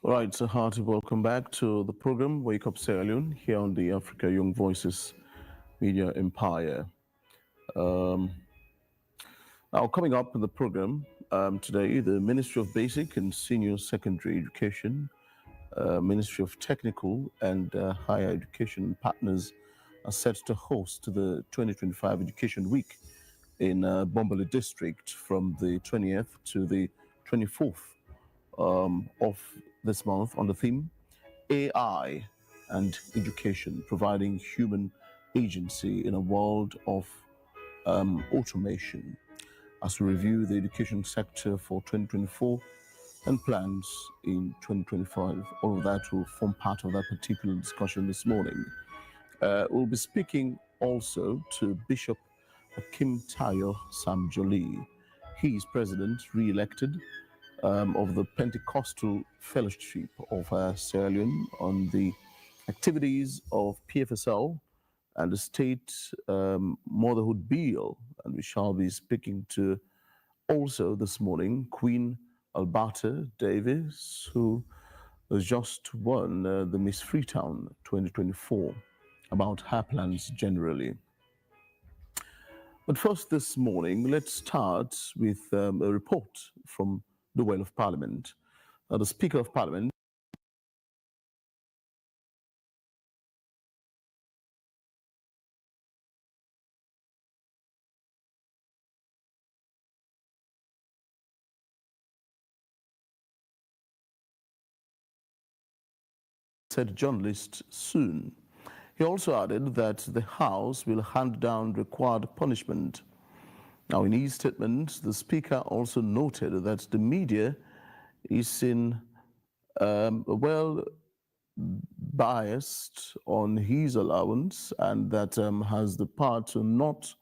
Right, so hearty welcome back to the program Wake Up Sierra Leone here on the Africa Young Voices Media Empire. Um, Now, coming up in the program today, the Ministry of Basic and Senior Secondary Education, Ministry of Technical and Higher Education partners are set to host the 2025 Education Week in Bombali District from the 20th to the 24th of this month on the theme AI and Education, providing human agency in a world of automation. As we review the education sector for 2024 and plans in 2025, all of that will form part of that particular discussion this morning. We'll be speaking also to Bishop Akim Tayo Samjoli. He is president, re-elected, of the Pentecostal Fellowship of Sierra Leone on the activities of PFSL and the state Motherhood Bill. And we shall be speaking to also this morning Queen Alberta Davis, who has just won the Miss Freetown 2024, about her plans generally. But first this morning, let's start with a report from the Well of Parliament. The Speaker of Parliament said journalists soon. He also added that the House will hand down required punishment. Now, in his statement, the Speaker also noted that the media is well biased on his allowance and that has the power to not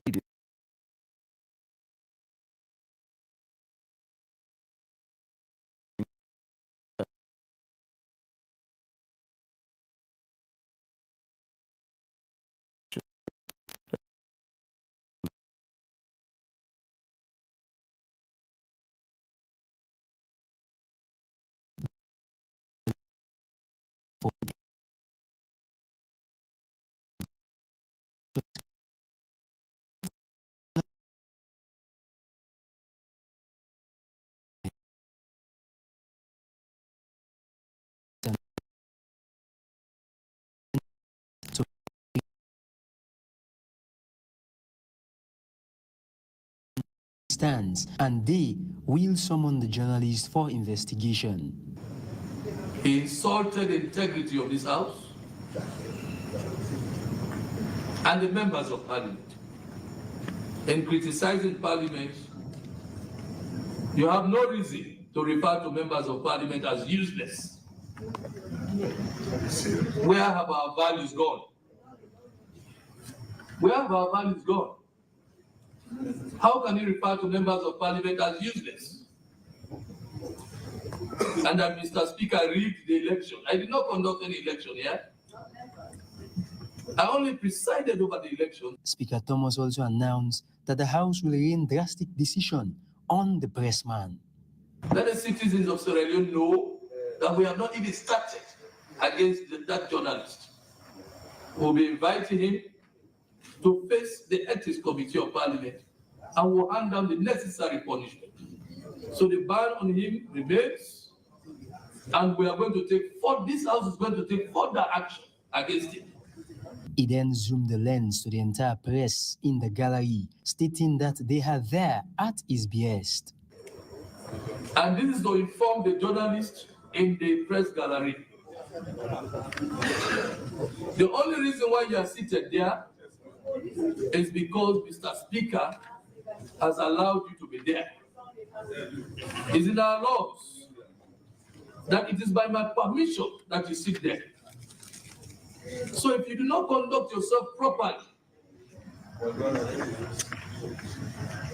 media. Stands and they will summon the journalist for investigation. He insulted the integrity of this House and the members of Parliament. In criticizing Parliament, you have no reason to refer to members of Parliament as useless. Where have our values gone? Where have our values gone? How can you refer to members of Parliament as useless? And that Mr. Speaker rigged the election. I did not conduct any election here. I only presided over the election. Speaker Thomas also announced that the House will rain drastic decision on the pressman. Let the citizens of Sierra Leone know that we have not even started against that journalist. We'll be inviting him to face the Ethics Committee of Parliament and will hand down the necessary punishment. So the ban on him remains, and we are going to take, this House is going to take further action against him. He then zoomed the lens to the entire press in the gallery, stating that they are there at his behest. And this is to inform the journalists in the press gallery. The only reason why you are seated there is because Mr. Speaker has allowed you to be there. It's in our laws that it is by my permission that you sit there. So if you do not conduct yourself properly,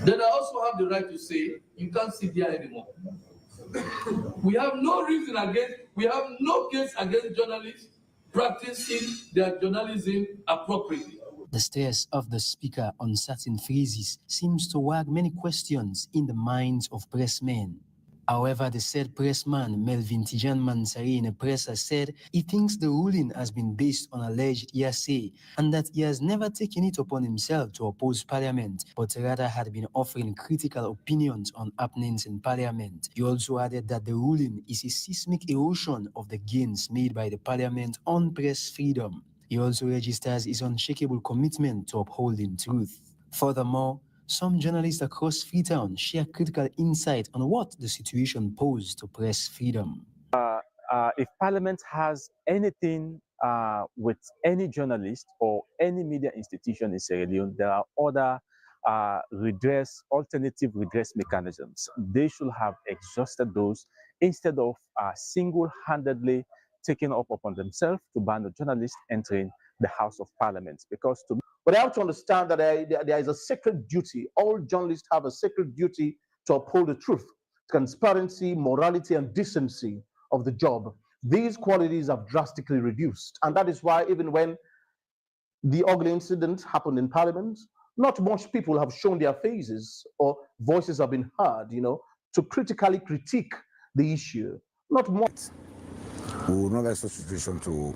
then I also have the right to say you can't sit there anymore. We have no case against journalists practicing their journalism appropriately. The stress of the Speaker on certain phrases seems to wag many questions in the minds of pressmen. However, the said pressman, Melvin Tijan Mansari, in a presser said he thinks the ruling has been based on alleged hearsay and that he has never taken it upon himself to oppose Parliament, but rather had been offering critical opinions on happenings in Parliament. He also added that the ruling is a seismic erosion of the gains made by the Parliament on press freedom. He also registers his unshakable commitment to upholding truth. Furthermore, some journalists across Freetown share critical insight on what the situation posed to press freedom. If Parliament has anything with any journalist or any media institution in Sierra Leone, there are other alternative redress mechanisms. They should have exhausted those instead of single-handedly taking up upon themselves to ban a journalist entering the House of Parliament. Because But I have to understand that there is a sacred duty. All journalists have a sacred duty to uphold the truth, transparency, morality, and decency of the job. These qualities have drastically reduced. And that is why even when the ugly incident happened in Parliament, not much people have shown their faces or voices have been heard, to critically critique the issue. Not much. We would not like such situation to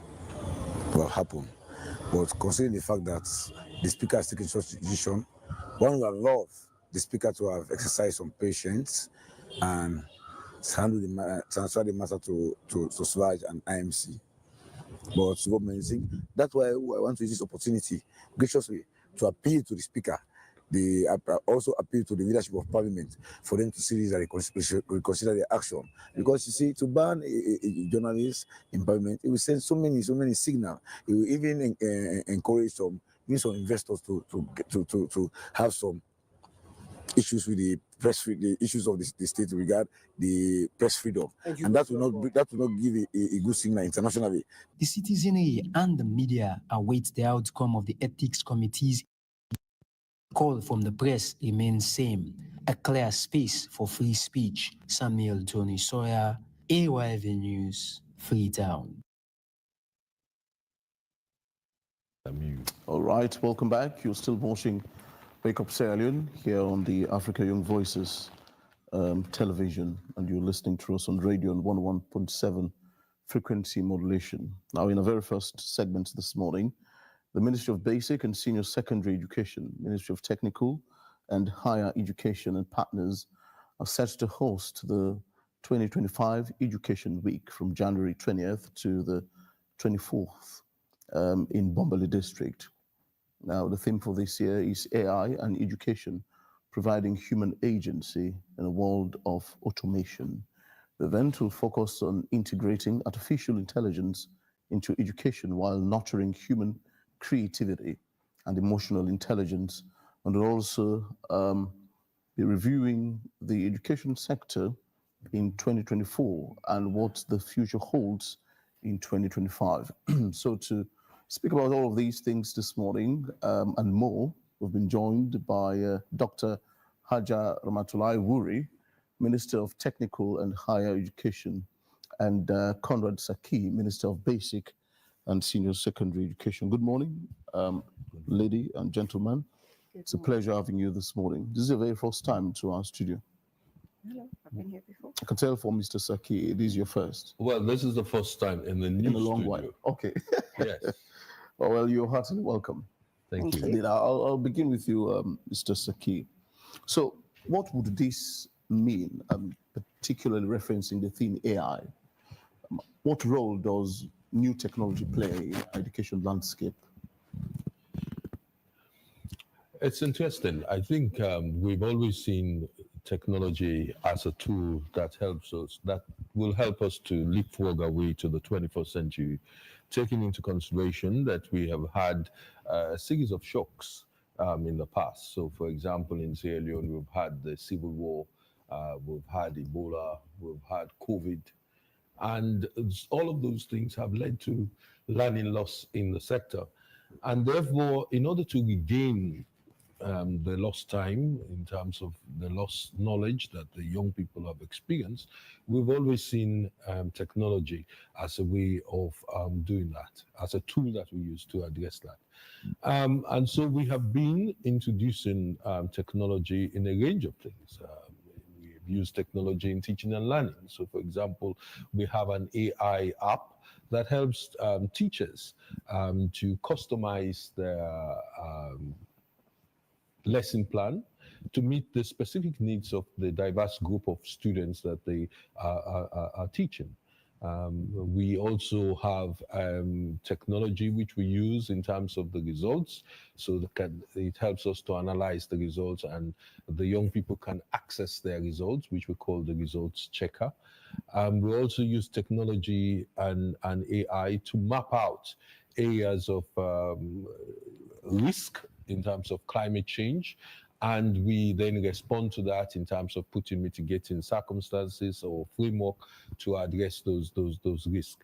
happen. But considering the fact that the Speaker has taken such decision, one would have loved the Speaker to have exercised some patience and transfer the matter to SWAJ and IMC. But that's why I want to use this opportunity graciously to appeal to the Speaker. They also appeal to the leadership of Parliament for them to seriously reconsider their action. Because you see, to ban a journalist in Parliament, it will send so many signals. It will even encourage some investors to have some issues with the press, the issues of the state regard the press freedom, and that will not give a good signal internationally. The citizenry and the media await the outcome of the ethics committee's call from the press remains same: a clear space for free speech. Samuel Tony Sawyer, AYV News, Freetown. All right, welcome back. You're still watching Wake Up Sierra Leone here on the Africa Young Voices television, and you're listening to us on radio on 101.7 frequency modulation. Now, in our very first segment this morning, the Ministry of Basic and Senior Secondary Education, Ministry of Technical and Higher Education and partners are set to host the 2025 Education Week from January 20th to the 24th in Bombali District. Now, the theme for this year is AI and education, providing human agency in a world of automation. The event will focus on integrating artificial intelligence into education while nurturing human creativity and emotional intelligence, and will also be reviewing the education sector in 2024 and what the future holds in 2025. So to speak about all of these things this morning and more, we've been joined by Dr. Haja Ramatulai Wuri, Minister of Technical and Higher Education, and Conrad Saki, Minister of Basic and Senior Secondary Education. Good morning, lady and gentlemen. It's a pleasure having you this morning. This is your very first time to our studio. Hello, I've been here before. I can tell from Mr. Saki, it is your first. Well, this is the first time in the new In a long studio. while. Okay. Yes. Well, you're heartily welcome. Thank you. Indeed, I'll begin with you, Mr. Saki. So what would this mean, particularly referencing the theme AI? What role does new technology play in education landscape? It's interesting. I think we've always seen technology as a tool that helps us, that will help us to leapfrog our way to the 21st century, taking into consideration that we have had a series of shocks in the past. So, for example, in Sierra Leone, we've had the Civil War, we've had Ebola, we've had COVID, and all of those things have led to learning loss in the sector. And therefore, in order to regain the lost time in terms of the lost knowledge that the young people have experienced, we've always seen technology as a way of doing that, as a tool that we use to address that. And so we have been introducing technology in a range of things. We've use technology in teaching and learning. So, for example, we have an AI app that helps teachers to customize their lesson plan to meet the specific needs of the diverse group of students that they are teaching. We also have technology which we use in terms of the results, so it helps us to analyze the results, and the young people can access their results, which we call the results checker. We also use technology and AI to map out areas of risk in terms of climate change, and we then respond to that in terms of putting mitigating circumstances or framework to address those risks.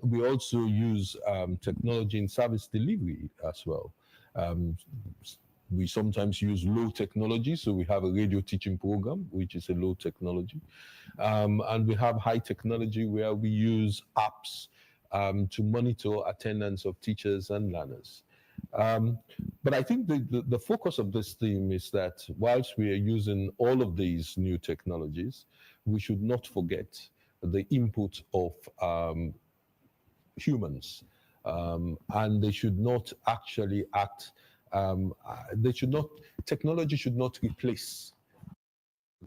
We also use technology in service delivery as well. We sometimes use low technology, so we have a radio teaching program, which is a low technology. And we have high technology where we use apps to monitor attendance of teachers and learners. But I think the focus of this theme is that whilst we are using all of these new technologies, we should not forget the input of humans. And they should not actually act, technology should not replace.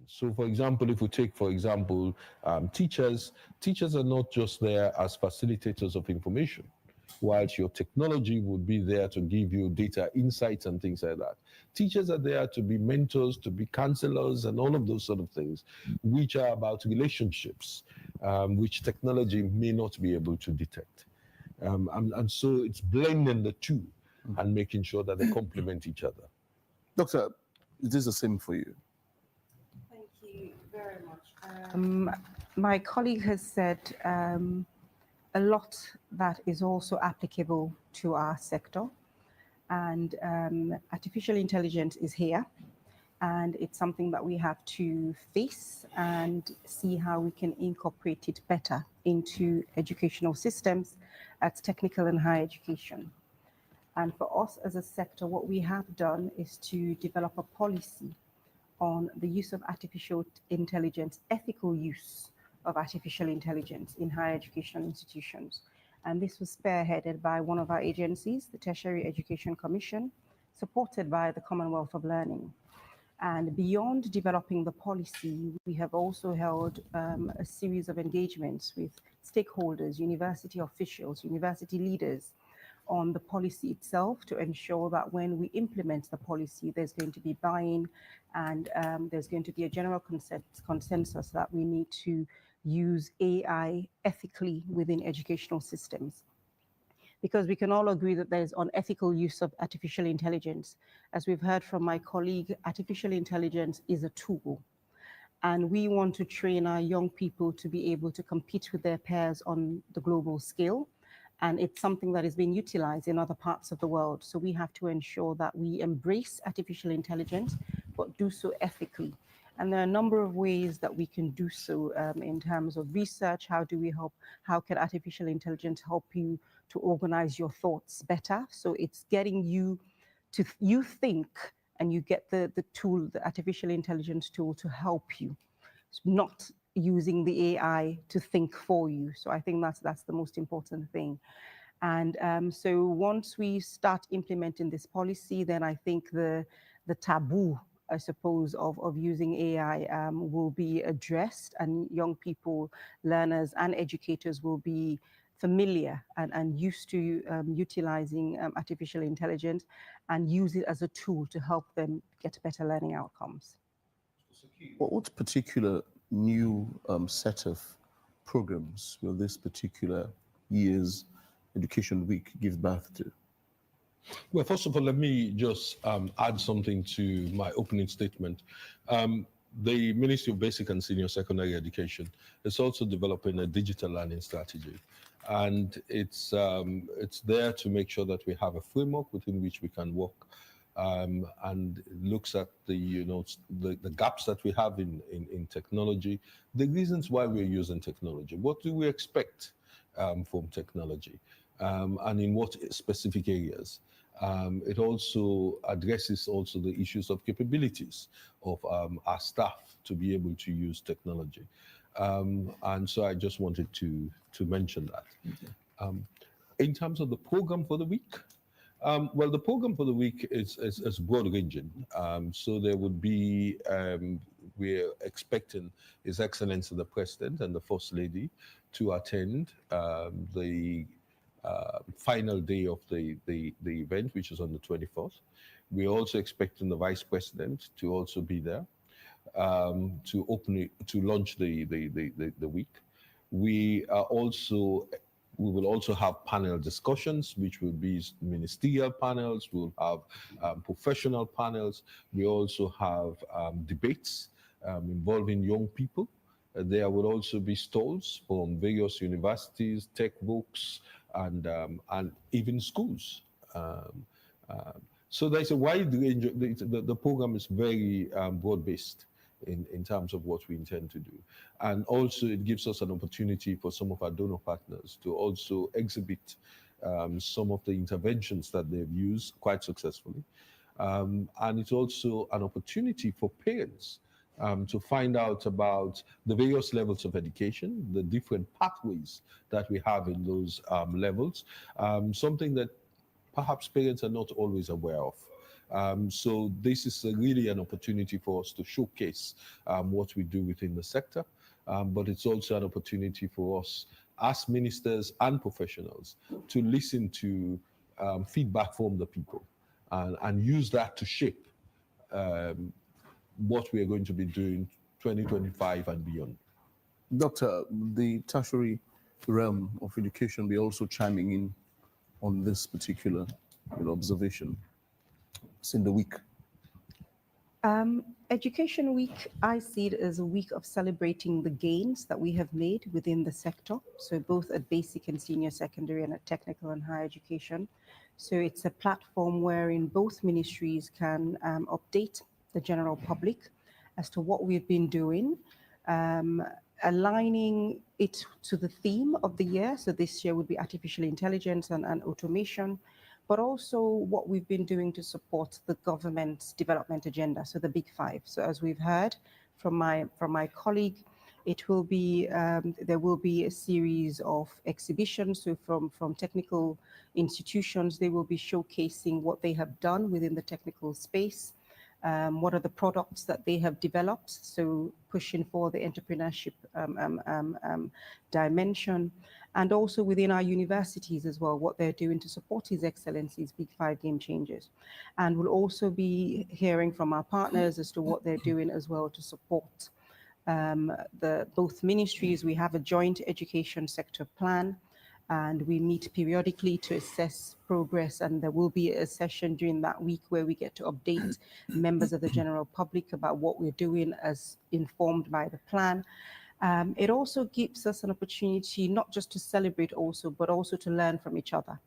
So, for example, if we take, for example, teachers are not just there as facilitators of information, whilst your technology would be there to give you data insights and things like that. Teachers are there to be mentors, to be counselors, and all of those sort of things, which are about relationships, which technology may not be able to detect. And so it's blending the two and making sure that they complement each other. Doctor, is this the same for you? Thank you very much. My colleague has said a lot that is also applicable to our sector, and artificial intelligence is here, and it's something that we have to face and see how we can incorporate it better into educational systems at technical and higher education. And for us as a sector, what we have done is to develop a policy on the use of artificial intelligence, ethical use of artificial intelligence in higher educational institutions. And this was spearheaded by one of our agencies, the Tertiary Education Commission, supported by the Commonwealth of Learning. And beyond developing the policy, we have also held a series of engagements with stakeholders, university officials, university leaders on the policy itself to ensure that when we implement the policy, there's going to be buy-in and there's going to be a general consensus that we need to use AI ethically within educational systems. Because we can all agree that there's unethical use of artificial intelligence. As we've heard from my colleague, artificial intelligence is a tool. And we want to train our young people to be able to compete with their peers on the global scale. And it's something that is being utilized in other parts of the world. So we have to ensure that we embrace artificial intelligence, but do so ethically. And there are a number of ways that we can do so in terms of research. How do we help? How can artificial intelligence help you to organize your thoughts better? So it's getting you to, you think, and you get the tool, the artificial intelligence tool to help you, not using the AI to think for you. So I think that's the most important thing. And so once we start implementing this policy, then I think the taboo, I suppose, of using AI will be addressed, and young people, learners and educators will be familiar and used to utilizing artificial intelligence and use it as a tool to help them get better learning outcomes. What particular new set of programs will this particular year's Education Week give birth to? Well, first of all, let me just add something to my opening statement. The Ministry of Basic and Senior Secondary Education is also developing a digital learning strategy. And it's there to make sure that we have a framework within which we can work, and looks at the gaps that we have in technology, the reasons why we're using technology. What do we expect from technology, and in what specific areas? It also addresses also the issues of capabilities of our staff to be able to use technology. And so I just wanted to mention that. In terms of the program for the week, well, the program for the week is broad-ranging. So there would be, we're expecting His Excellency the President and the First Lady to attend the final day of the event, which is on the 24th. We're also expecting the Vice President to also be there to launch the week. We will also have panel discussions, which will be ministerial panels. We'll have professional panels. We also have debates involving young people. There will also be stalls from various universities, tech books, and even schools. So there's a wide range. The program is very broad-based in terms of what we intend to do. And also it gives us an opportunity for some of our donor partners to also exhibit some of the interventions that they've used quite successfully. And it's also an opportunity for parents to find out about the various levels of education, the different pathways that we have in those levels, something that perhaps parents are not always aware of. So this is really an opportunity for us to showcase what we do within the sector, but it's also an opportunity for us as ministers and professionals to listen to feedback from the people and use that to shape what we are going to be doing 2025 and beyond. Doctor, the tertiary realm of education be also chiming in on this particular observation. It's in the week. Education Week, I see it as a week of celebrating the gains that we have made within the sector, so both at basic and senior secondary and at technical and higher education. So it's a platform wherein both ministries can update the general public as to what we've been doing, aligning it to the theme of the year. So this year would be artificial intelligence and automation, but also what we've been doing to support the government's development agenda, so the Big Five. So as we've heard from my colleague, it will be there will be a series of exhibitions. So from technical institutions, they will be showcasing what they have done within the technical space. What are the products that they have developed? So pushing for the entrepreneurship dimension, and also within our universities as well, what they're doing to support His Excellency's Big Five game changers. And we'll also be hearing from our partners as to what they're doing as well to support both ministries. We have a joint education sector plan, and we meet periodically to assess progress, and there will be a session during that week where we get to update members of the general public about what we're doing as informed by the plan. It also gives us an opportunity not just to celebrate also, but also to learn from each other,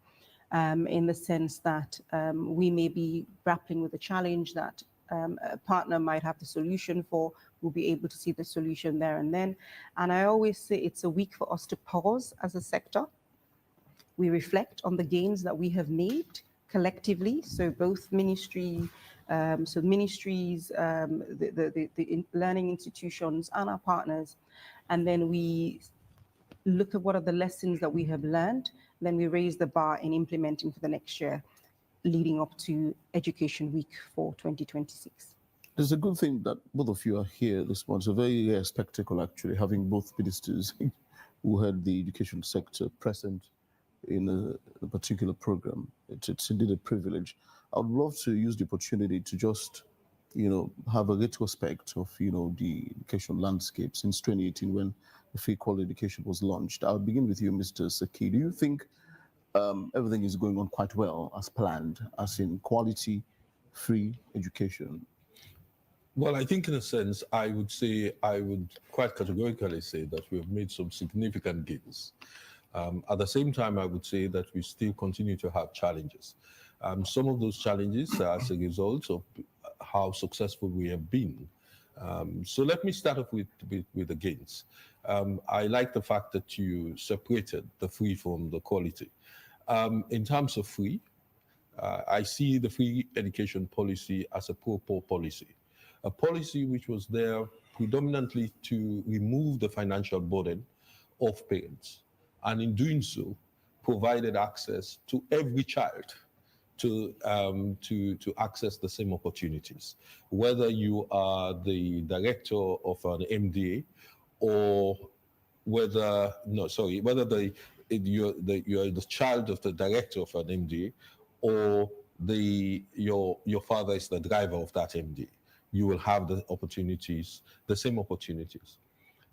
in the sense that we may be grappling with a challenge that a partner might have the solution for. We'll be able to see the solution there and then. And I always say it's a week for us to pause as a sector. We reflect on the gains that we have made collectively. So both ministries, the learning institutions and our partners. And then we look at what are the lessons that we have learned. Then we raise the bar in implementing for the next year, leading up to Education Week for 2026. It's a good thing that both of you are here this morning. It's a very rare spectacle, actually, having both ministers who had the education sector present in a particular program. It's indeed a privilege. I would love to use the opportunity to just, have a retrospect of, the education landscape since 2018 when the Free Quality Education was launched. I'll begin with you, Mr. Saki. Do you think everything is going on quite well as planned, as in quality, free education? Well, I think in a sense, I would quite categorically say that we have made some significant gains. At the same time, I would say that we still continue to have challenges. Some of those challenges are as a result of how successful we have been. So let me start off with the gains. I like the fact that you separated the free from the quality. In terms of free, I see the free education policy as a pro-poor policy, a policy which was there predominantly to remove the financial burden of parents, and in doing so, provided access to every child to access the same opportunities, whether you are the director of an MDA or whether you're the child of the director of an MDA, or your father is the driver of that MDA. You will have the opportunities, the same opportunities.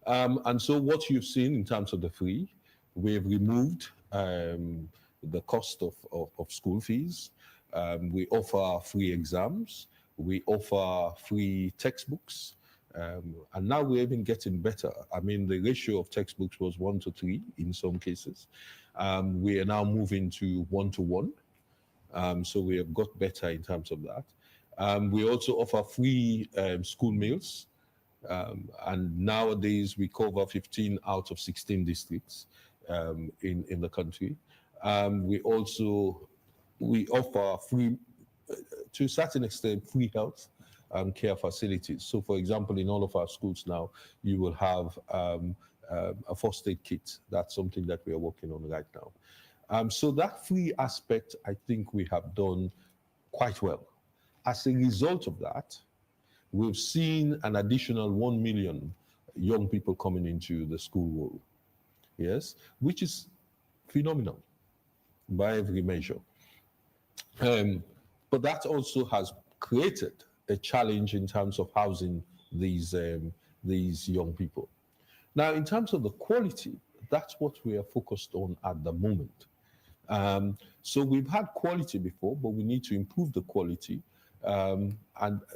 And so what you've seen in terms of the free, we've removed the cost of school fees. We offer free exams. We offer free textbooks. And now we're even getting better. I mean, the ratio of textbooks was 1 to 3 in some cases. We are now moving to 1 to 1. So we have got better in terms of that. We also offer free school meals. And nowadays we cover 15 out of 16 districts in the country. We offer free, to a certain extent, free health care facilities. So, for example, in all of our schools now, you will have a first aid kit. That's something that we are working on right now. So that free aspect, I think we have done quite well. As a result of that, we've seen an additional 1 million young people coming into the school world, yes, which is phenomenal by every measure. But that also has created a challenge in terms of housing these young people. Now, in terms of the quality, that's what we are focused on at the moment. So we've had quality before, but we need to improve the quality. And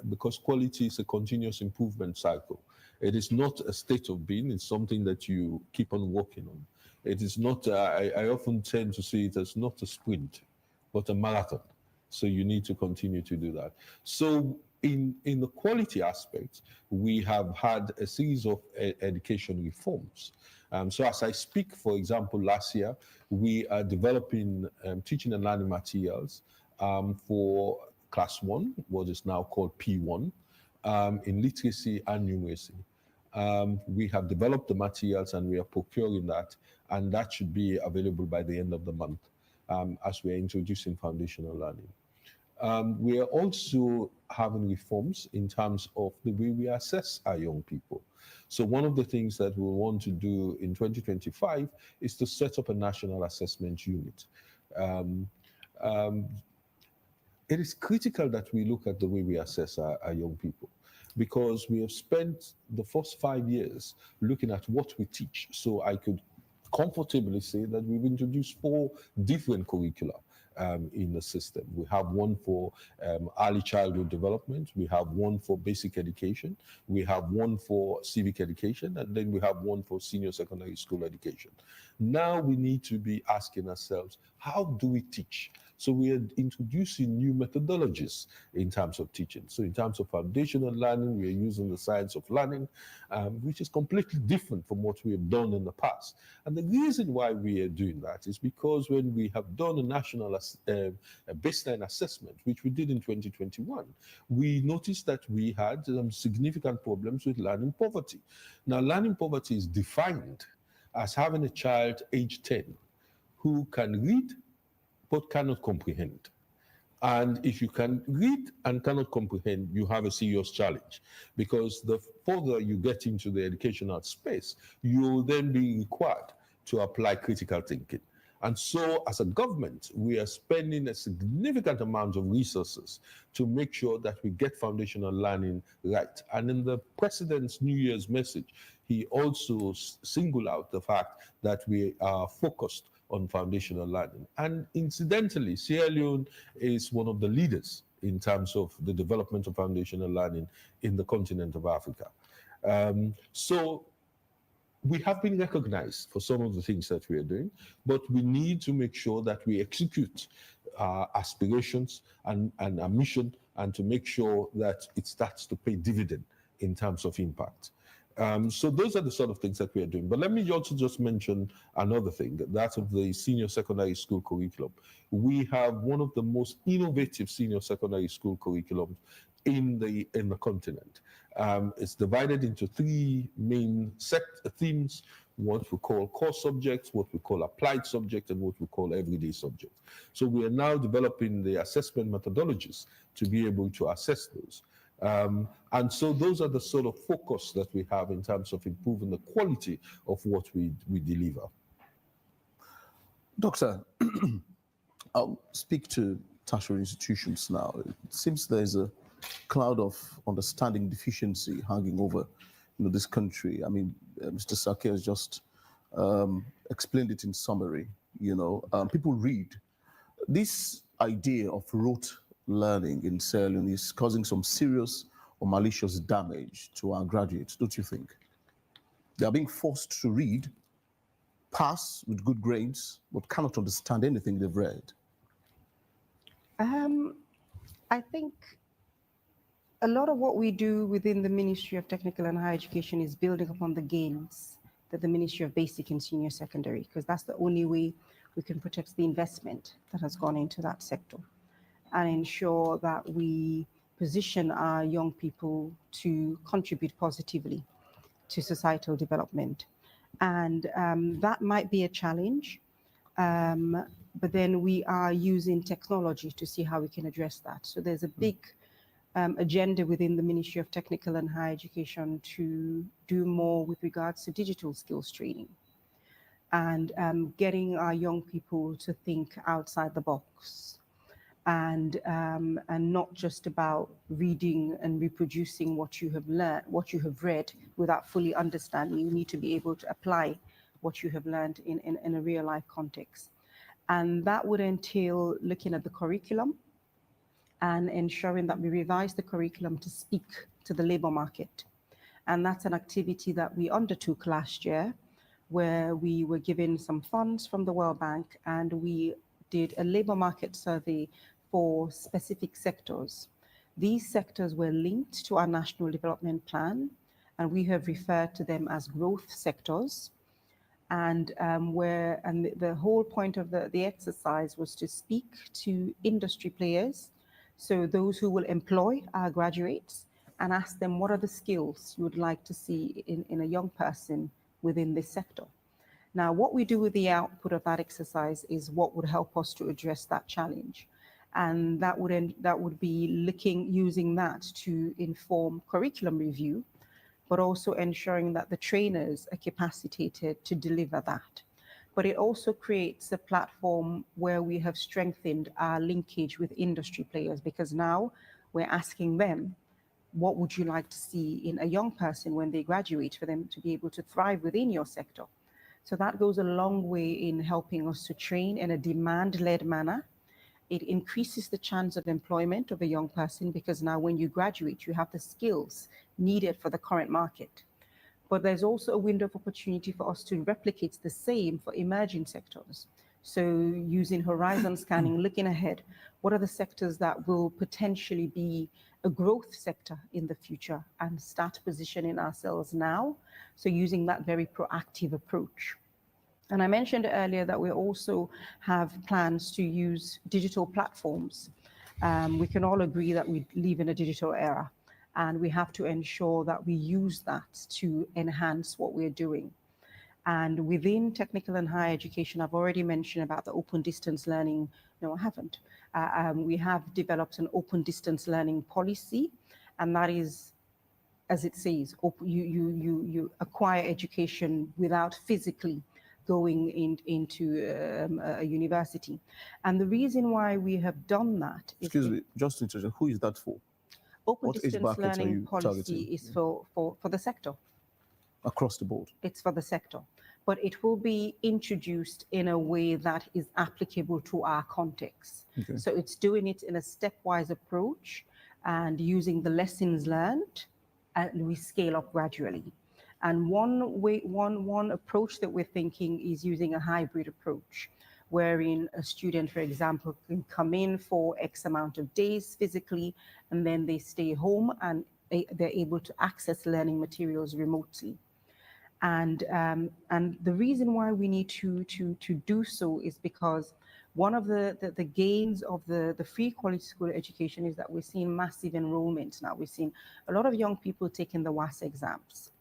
because quality is a continuous improvement cycle. It is not a state of being, it's something that you keep on working on. It is not, I often tend to see it as not a sprint, but a marathon. So you need to continue to do that. So in the quality aspect, we have had a series of education reforms. So as I speak, for example, last year, we are developing teaching and learning materials for Class 1, what is now called P1, in literacy and numeracy. We have developed the materials and we are procuring that, and that should be available by the end of the month as we are introducing foundational learning. We are also having reforms in terms of the way we assess our young people. So one of the things that we want to do in 2025 is to set up a national assessment unit. It is critical that we look at the way we assess our young people, because we have spent the first 5 years looking at what we teach. So I could comfortably say that we've introduced 4 different curricula in the system. We have one for early childhood development, we have one for basic education, we have one for civic education, and then we have one for senior secondary school education. Now we need to be asking ourselves, how do we teach? So we are introducing new methodologies in terms of teaching. So in terms of foundational learning, we are using the science of learning, which is completely different from what we have done in the past. And the reason why we are doing that is because when we have done a national baseline assessment, which we did in 2021, we noticed that we had some significant problems with learning poverty. Now, learning poverty is defined as having a child age 10 who can read but cannot comprehend. And if you can read and cannot comprehend, you have a serious challenge, because the further you get into the educational space, you will then be required to apply critical thinking. And so as a government, we are spending a significant amount of resources to make sure that we get foundational learning right. And in the President's New Year's message, he also singled out the fact that we are focused on foundational learning. And incidentally, Sierra Leone is one of the leaders in terms of the development of foundational learning in the continent of Africa. So we have been recognized for some of the things that we are doing, but we need to make sure that we execute our aspirations and our mission, and to make sure that it starts to pay dividend in terms of impact. So those are the sort of things that we are doing. But let me also just mention another thing, that of the senior secondary school curriculum. We have one of the most innovative senior secondary school curriculums in the continent. It's divided into three main themes: what we call core subjects, what we call applied subjects, and what we call everyday subjects. So we are now developing the assessment methodologies to be able to assess those. And so those are the sort of focus that we have in terms of improving the quality of what we deliver. Doctor, I'll speak to tertiary institutions now. It seems there's a cloud of understanding deficiency hanging over this country. I mean, Mr. Sake has just explained it in summary. People read. This idea of rote learning in Sierra is causing some serious or malicious damage to our graduates, don't you think? They are being forced to read, pass with good grades, but cannot understand anything they've read. I think a lot of what we do within the Ministry of Technical and Higher Education is building upon the gains that the Ministry of Basic and Senior Secondary, because that's the only way we can protect the investment that has gone into that sector and ensure that we position our young people to contribute positively to societal development. And that might be a challenge, but then we are using technology to see how we can address that. So there's a big agenda within the Ministry of Technical and Higher Education to do more with regards to digital skills training and getting our young people to think outside the box and not just about reading and reproducing what you have learned, what you have read without fully understanding. You need to be able to apply what you have learned in a real life context. And that would entail looking at the curriculum and ensuring that we revise the curriculum to speak to the labor market. And that's an activity that we undertook last year, where we were given some funds from the World Bank and we did a labor market survey for specific sectors. These sectors were linked to our National Development Plan, and we have referred to them as growth sectors. And the whole point of the exercise was to speak to industry players, so those who will employ our graduates, and ask them what are the skills you would like to see in a young person within this sector. Now, what we do with the output of that exercise is what would help us to address that challenge. And that would be using that to inform curriculum review, but also ensuring that the trainers are capacitated to deliver that. But it also creates a platform where we have strengthened our linkage with industry players, because now we're asking them, what would you like to see in a young person when they graduate for them to be able to thrive within your sector? So that goes a long way in helping us to train in a demand-led manner. It increases the chance of employment of a young person, because now when you graduate, you have the skills needed for the current market. But there's also a window of opportunity for us to replicate the same for emerging sectors. So using horizon scanning, looking ahead, what are the sectors that will potentially be a growth sector in the future, and start positioning ourselves now. So using that very proactive approach. And I mentioned earlier that we also have plans to use digital platforms. We can all agree that we live in a digital era, and we have to ensure that we use that to enhance what we're doing. And within technical and higher education, I've already mentioned about the open distance learning. No, I haven't. We have developed an open distance learning policy, and that is, as it says, you acquire education without physically going into a university. And the reason why we have done that is... Excuse me, just to interrupt, who is that for? Open distance learning policy is for the sector. Across the board? It's for the sector. But it will be introduced in a way that is applicable to our context. Okay. So it's doing it in a stepwise approach and using the lessons learned, and we scale up gradually. And one approach that we're thinking is using a hybrid approach, wherein a student, for example, can come in for X amount of days physically, and then they stay home and they're able to access learning materials remotely. And the reason why we need to do so is because one of the gains of the free quality school education is that we're seeing massive enrollment now. We're seeing a lot of young people taking the WAS exams.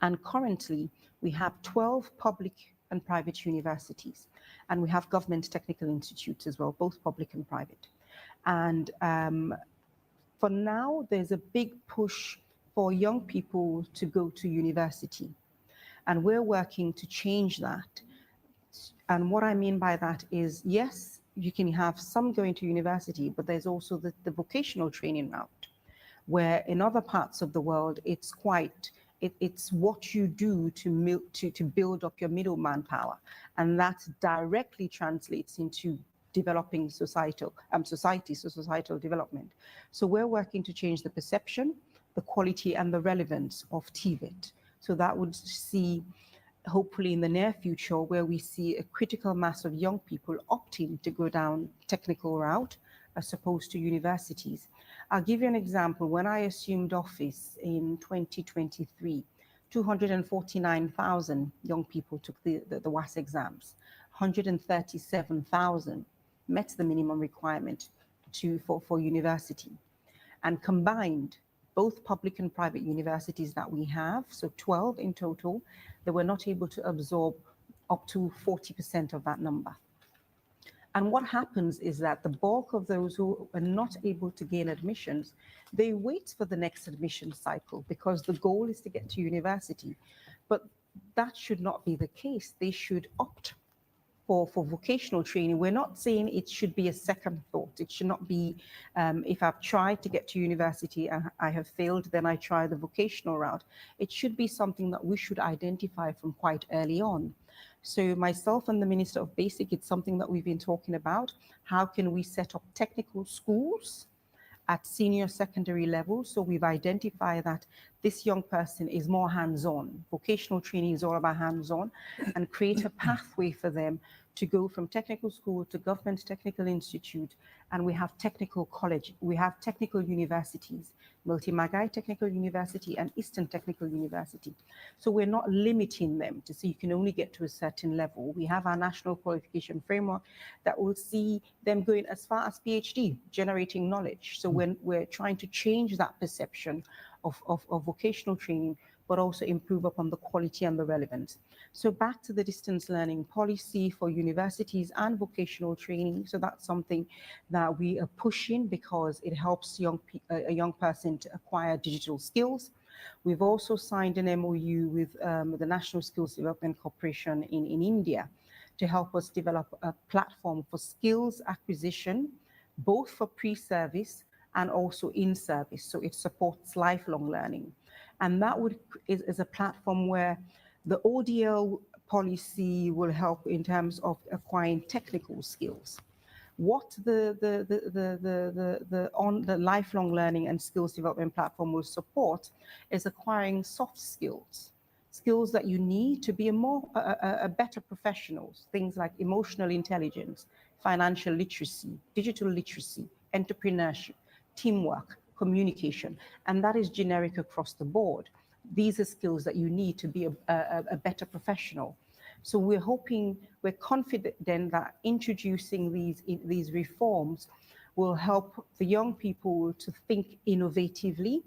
And currently, we have 12 public and private universities, and we have government technical institutes as well, both public and private. And for now, there's a big push for young people to go to university. And we're working to change that. And what I mean by that is, yes, you can have some going to university, but there's also the vocational training route, where in other parts of the world, it's it's what you do to build up your middle manpower. And that directly translates into developing societal development. So we're working to change the perception, the quality, and the relevance of TVET. So that would see, hopefully in the near future, where we see a critical mass of young people opting to go down technical route as opposed to universities. I'll give you an example. When I assumed office in 2023, 249,000 young people took the WAS exams. 137,000 met the minimum requirement for university. And combined, both public and private universities that we have, so 12 in total, they were not able to absorb up to 40% of that number. And what happens is that the bulk of those who are not able to gain admissions, they wait for the next admission cycle because the goal is to get to university. But that should not be the case. They should opt for vocational training. We're not saying it should be a second thought. It should not be, if I've tried to get to university and I have failed, then I try the vocational route. It should be something that we should identify from quite early on. So myself and the Minister of Basic, it's something that we've been talking about. How can we set up technical schools at senior secondary level? So we've identified that this young person is more hands-on. Vocational training is all about hands-on, and create a pathway for them to go from technical school to government technical institute. And we have technical college, we have technical universities, Multi-Magai Technical University and Eastern Technical University. So we're not limiting them to say you can only get to a certain level. We have our national qualification framework that will see them going as far as PhD, generating knowledge. So when we're trying to change that perception of vocational training, but also improve upon the quality and the relevance. So back to the distance learning policy for universities and vocational training. So that's something that we are pushing because it helps a young person to acquire digital skills. We've also signed an MOU with the National Skills Development Corporation in India to help us develop a platform for skills acquisition, both for pre-service and also in service. So it supports lifelong learning. And that is a platform where the ODL policy will help in terms of acquiring technical skills. What the lifelong learning and skills development platform will support is acquiring soft skills, skills that you need to be a better professional, things like emotional intelligence, financial literacy, digital literacy, entrepreneurship, teamwork, communication, and that is generic across the board. These are skills that you need to be a better professional. So we're confident then that introducing these reforms will help the young people to think innovatively,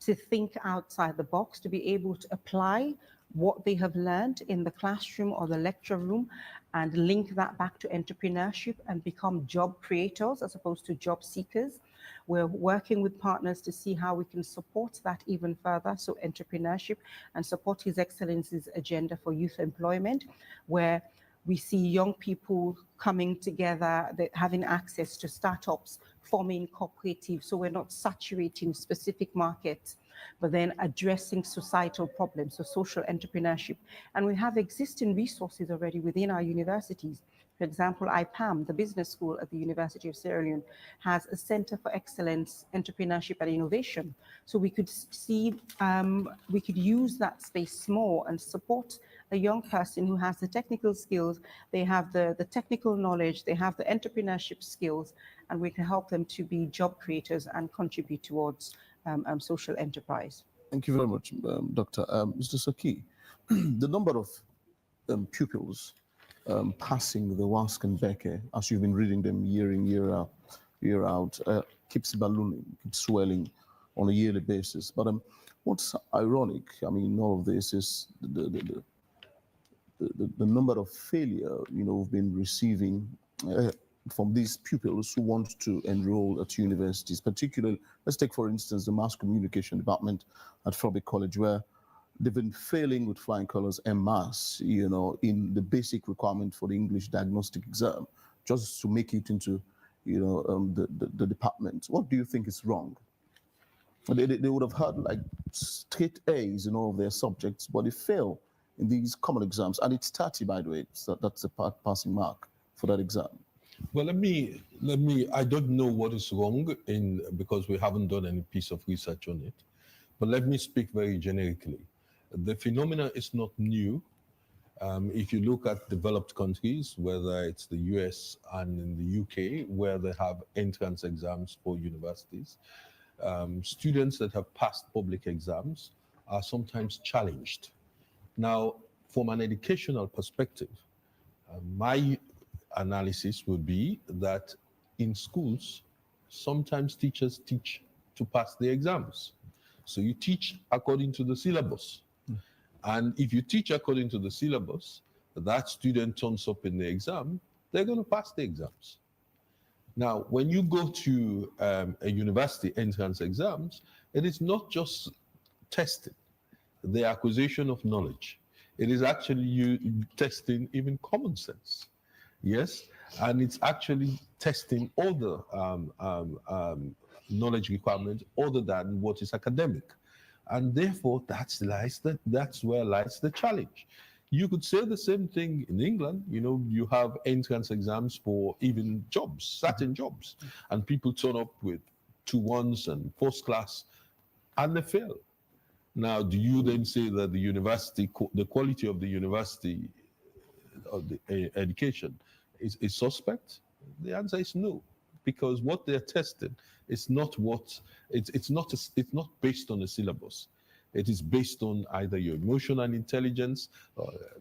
to think outside the box, to be able to apply what they have learned in the classroom or the lecture room and link that back to entrepreneurship and become job creators as opposed to job seekers. We're working with partners to see how we can support that even further, so entrepreneurship, and support His Excellency's agenda for youth employment, where we see young people coming together, having access to startups, forming cooperatives, so we're not saturating specific markets, but then addressing societal problems, so social entrepreneurship. And we have existing resources already within our universities. For example, IPAM, the business school at the University of Sierra Leone, has a Center for Excellence, Entrepreneurship and Innovation. So we could see, we could use that space more and support a young person who has the technical skills, they have the technical knowledge, they have the entrepreneurship skills, and we can help them to be job creators and contribute towards social enterprise. Thank you very much, Doctor. Mr. Saki, the number of pupils passing the WASC and Becker, as you've been reading them year in, year out, keeps ballooning, keeps swelling on a yearly basis. But what's ironic, I mean, all of this is the number of failure, we've been receiving from these pupils who want to enroll at universities, particularly, let's take, for instance, the mass communication department at Frobe College, where they've been failing with flying colors en masse, in the basic requirement for the English diagnostic exam, just to make it into, the department. What do you think is wrong? They would have had like straight A's in all of their subjects, but they fail in these common exams. And it's 30, by the way, so that's the passing mark for that exam. Well, let me. I don't know what is wrong because we haven't done any piece of research on it. But let me speak very generically. The phenomena is not new. If you look at developed countries, whether it's the US and in the UK, where they have entrance exams for universities, students that have passed public exams are sometimes challenged. Now, from an educational perspective, my analysis would be that in schools, sometimes teachers teach to pass the exams. So you teach according to the syllabus. And if you teach according to the syllabus, that student turns up in the exam, they're going to pass the exams. Now, when you go to a university entrance exams, it is not just testing the acquisition of knowledge. It is actually you testing even common sense. Yes, and it's actually testing all the knowledge requirements other than what is academic. And therefore, that's where lies the challenge. You could say the same thing in England. You have entrance exams for even jobs, certain jobs, and people turn up with 2-1s and first class, and they fail. Now, do you then say that the quality of the university, of the education, is suspect? The answer is no, because what they're testing is not it's not based on a syllabus. It is based on either your emotional intelligence,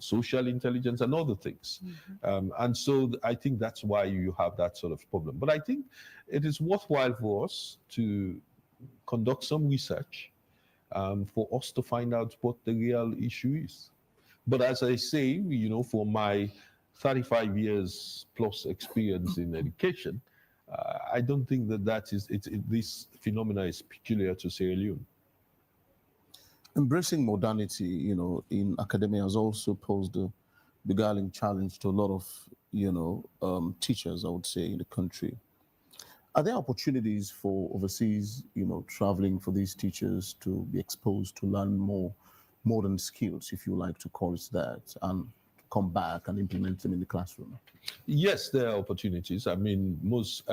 social intelligence, and other things. And so I think that's why you have that sort of problem. But I think it is worthwhile for us to conduct some research for us to find out what the real issue is. But as I say, for my 35 years plus experience in education, I don't think this phenomena is peculiar to Sierra Leone. Embracing modernity, in academia has also posed a beguiling challenge to a lot of, teachers, I would say, in the country. Are there opportunities for overseas, traveling for these teachers to be exposed to learn more modern skills, if you like to call it that, and come back and implement them in the classroom? Yes, there are opportunities. I mean, most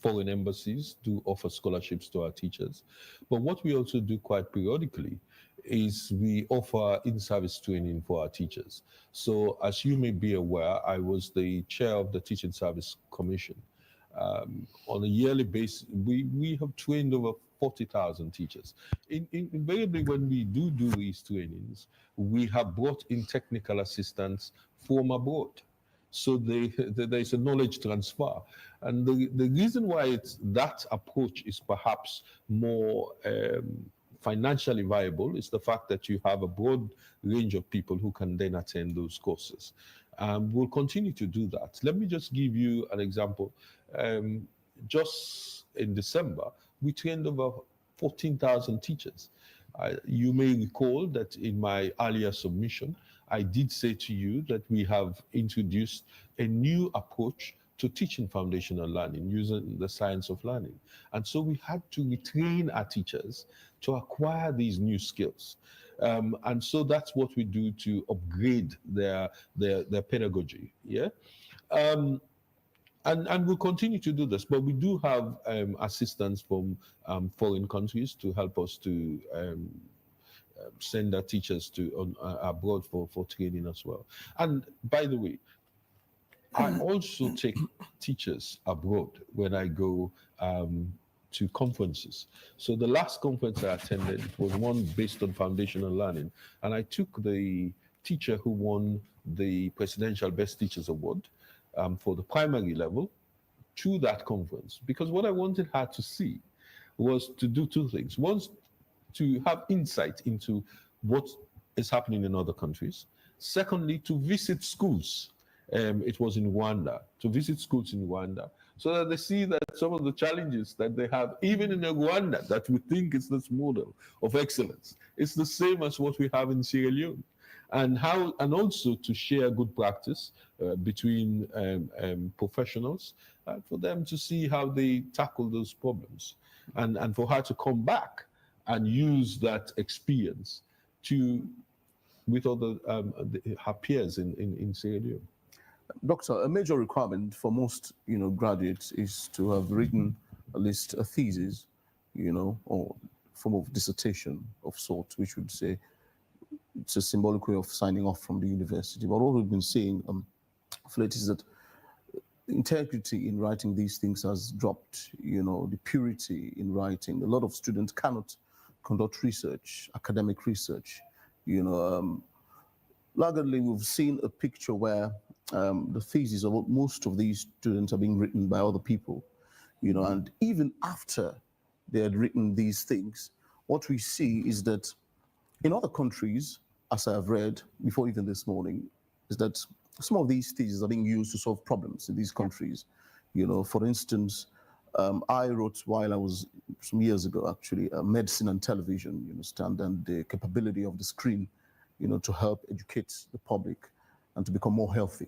foreign embassies do offer scholarships to our teachers. But what we also do quite periodically is we offer in-service training for our teachers. So as you may be aware, I was the chair of the Teaching Service Commission. On a yearly basis, we have trained over 40,000 teachers. Invariably, when we do these trainings, we have brought in technical assistants from abroad. So there's a knowledge transfer. And the reason why that approach is perhaps more financially viable is the fact that you have a broad range of people who can then attend those courses. We'll continue to do that. Let me just give you an example. Just in December, we trained over 14,000 teachers. You may recall that in my earlier submission, I did say to you that we have introduced a new approach to teaching foundational learning using the science of learning. And so we had to retrain our teachers to acquire these new skills. And so that's what we do to upgrade their pedagogy. Yeah. And we'll continue to do this, but we do have assistance from foreign countries to help us to send our teachers to abroad for training as well. And by the way, I also take teachers abroad when I go to conferences. So the last conference I attended, it was one based on foundational learning, and I took the teacher who won the Presidential Best Teachers Award for the primary level to that conference, because what I wanted her to see was to do two things. One, to have insight into what is happening in other countries. Secondly, to visit schools. It was in Rwanda, to visit schools in Rwanda, so that they see that some of the challenges that they have, even in Rwanda, that we think is this model of excellence, it's the same as what we have in Sierra Leone. And also to share good practice between professionals for them to see how they tackle those problems, and for her to come back and use that experience with other her peers in Sierra Leone. Doctor, a major requirement for most, graduates is to have written at least a thesis, or form of dissertation of sort, which would say it's a symbolic way of signing off from the university. But what we've been seeing of late is that integrity in writing these things has dropped, the purity in writing. A lot of students cannot conduct research, academic research. Laggardly, we've seen a picture where the thesis of most of these students are being written by other people, and even after they had written these things, what we see is that in other countries, as I have read before even this morning, is that some of these theses are being used to solve problems in these countries. For instance, I wrote, while I was some years ago actually, medicine and television, you understand, and the capability of the screen, to help educate the public and to become more healthy.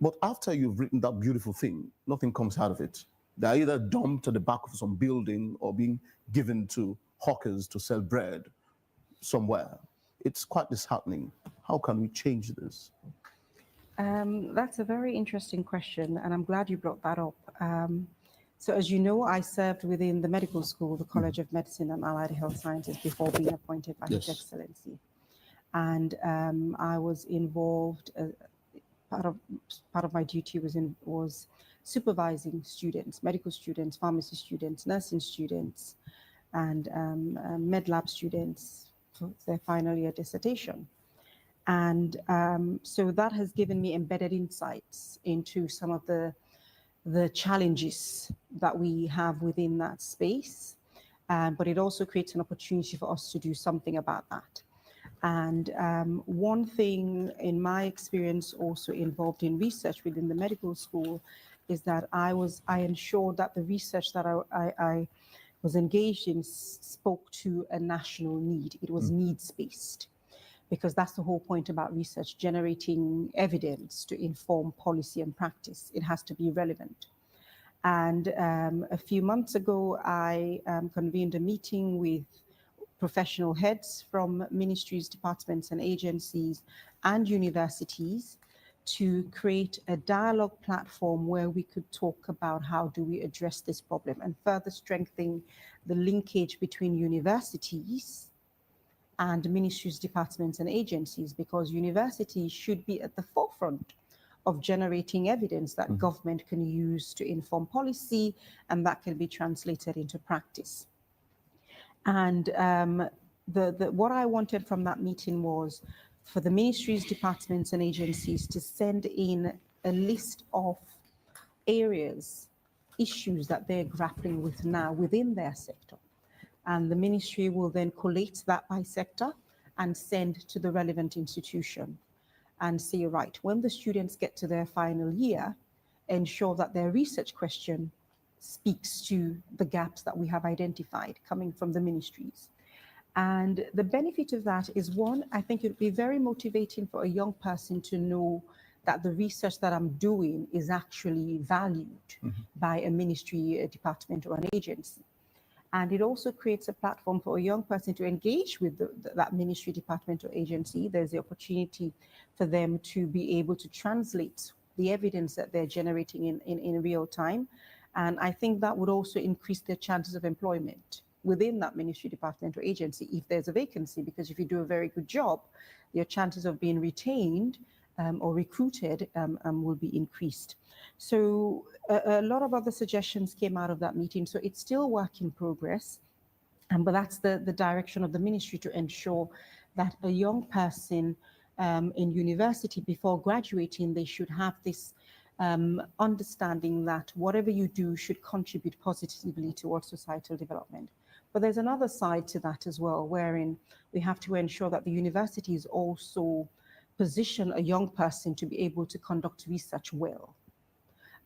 But after you've written that beautiful thing, nothing comes out of it. They're either dumped at the back of some building or being given to hawkers to sell bread somewhere. It's quite disheartening. How can we change this? That's a very interesting question, and I'm glad you brought that up. So as you know, I served within the medical school, the College of Medicine and Allied Health Sciences, before being appointed by His Excellency. And I was involved, part of my duty was supervising students, medical students, pharmacy students, nursing students, and med lab students for their final year dissertation. And so that has given me embedded insights into some of the challenges that we have within that space. But it also creates an opportunity for us to do something about that. And one thing in my experience also involved in research within the medical school is that I ensured that the research that I was engaged in spoke to a national need. It was needs-based, because that's the whole point about research, generating evidence to inform policy and practice. It has to be relevant. And a few months ago, I convened a meeting with professional heads from ministries, departments, and agencies and universities to create a dialogue platform where we could talk about how do we address this problem and further strengthen the linkage between universities and ministries, departments, and agencies, because universities should be at the forefront of generating evidence that government can use to inform policy, and that can be translated into practice. And what I wanted from that meeting was for the ministries, departments, and agencies to send in a list of areas, issues that they're grappling with now within their sector. And the ministry will then collate that by sector and send to the relevant institution and say, right, when the students get to their final year, ensure that their research question speaks to the gaps that we have identified coming from the ministries. And the benefit of that is, one, I think it would be very motivating for a young person to know that the research that I'm doing is actually valued by a ministry, a department, or an agency. And it also creates a platform for a young person to engage with that ministry, department, or agency. There's the opportunity for them to be able to translate the evidence that they're generating in real time. And I think that would also increase their chances of employment within that ministry, department, or agency if there's a vacancy, because if you do a very good job, your chances of being retained or recruited will be increased. So a lot of other suggestions came out of that meeting. So it's still work in progress. But that's the direction of the ministry, to ensure that a young person in university, before graduating, they should have this understanding that whatever you do should contribute positively towards societal development. But there's another side to that as well, wherein we have to ensure that the universities also position a young person to be able to conduct research well.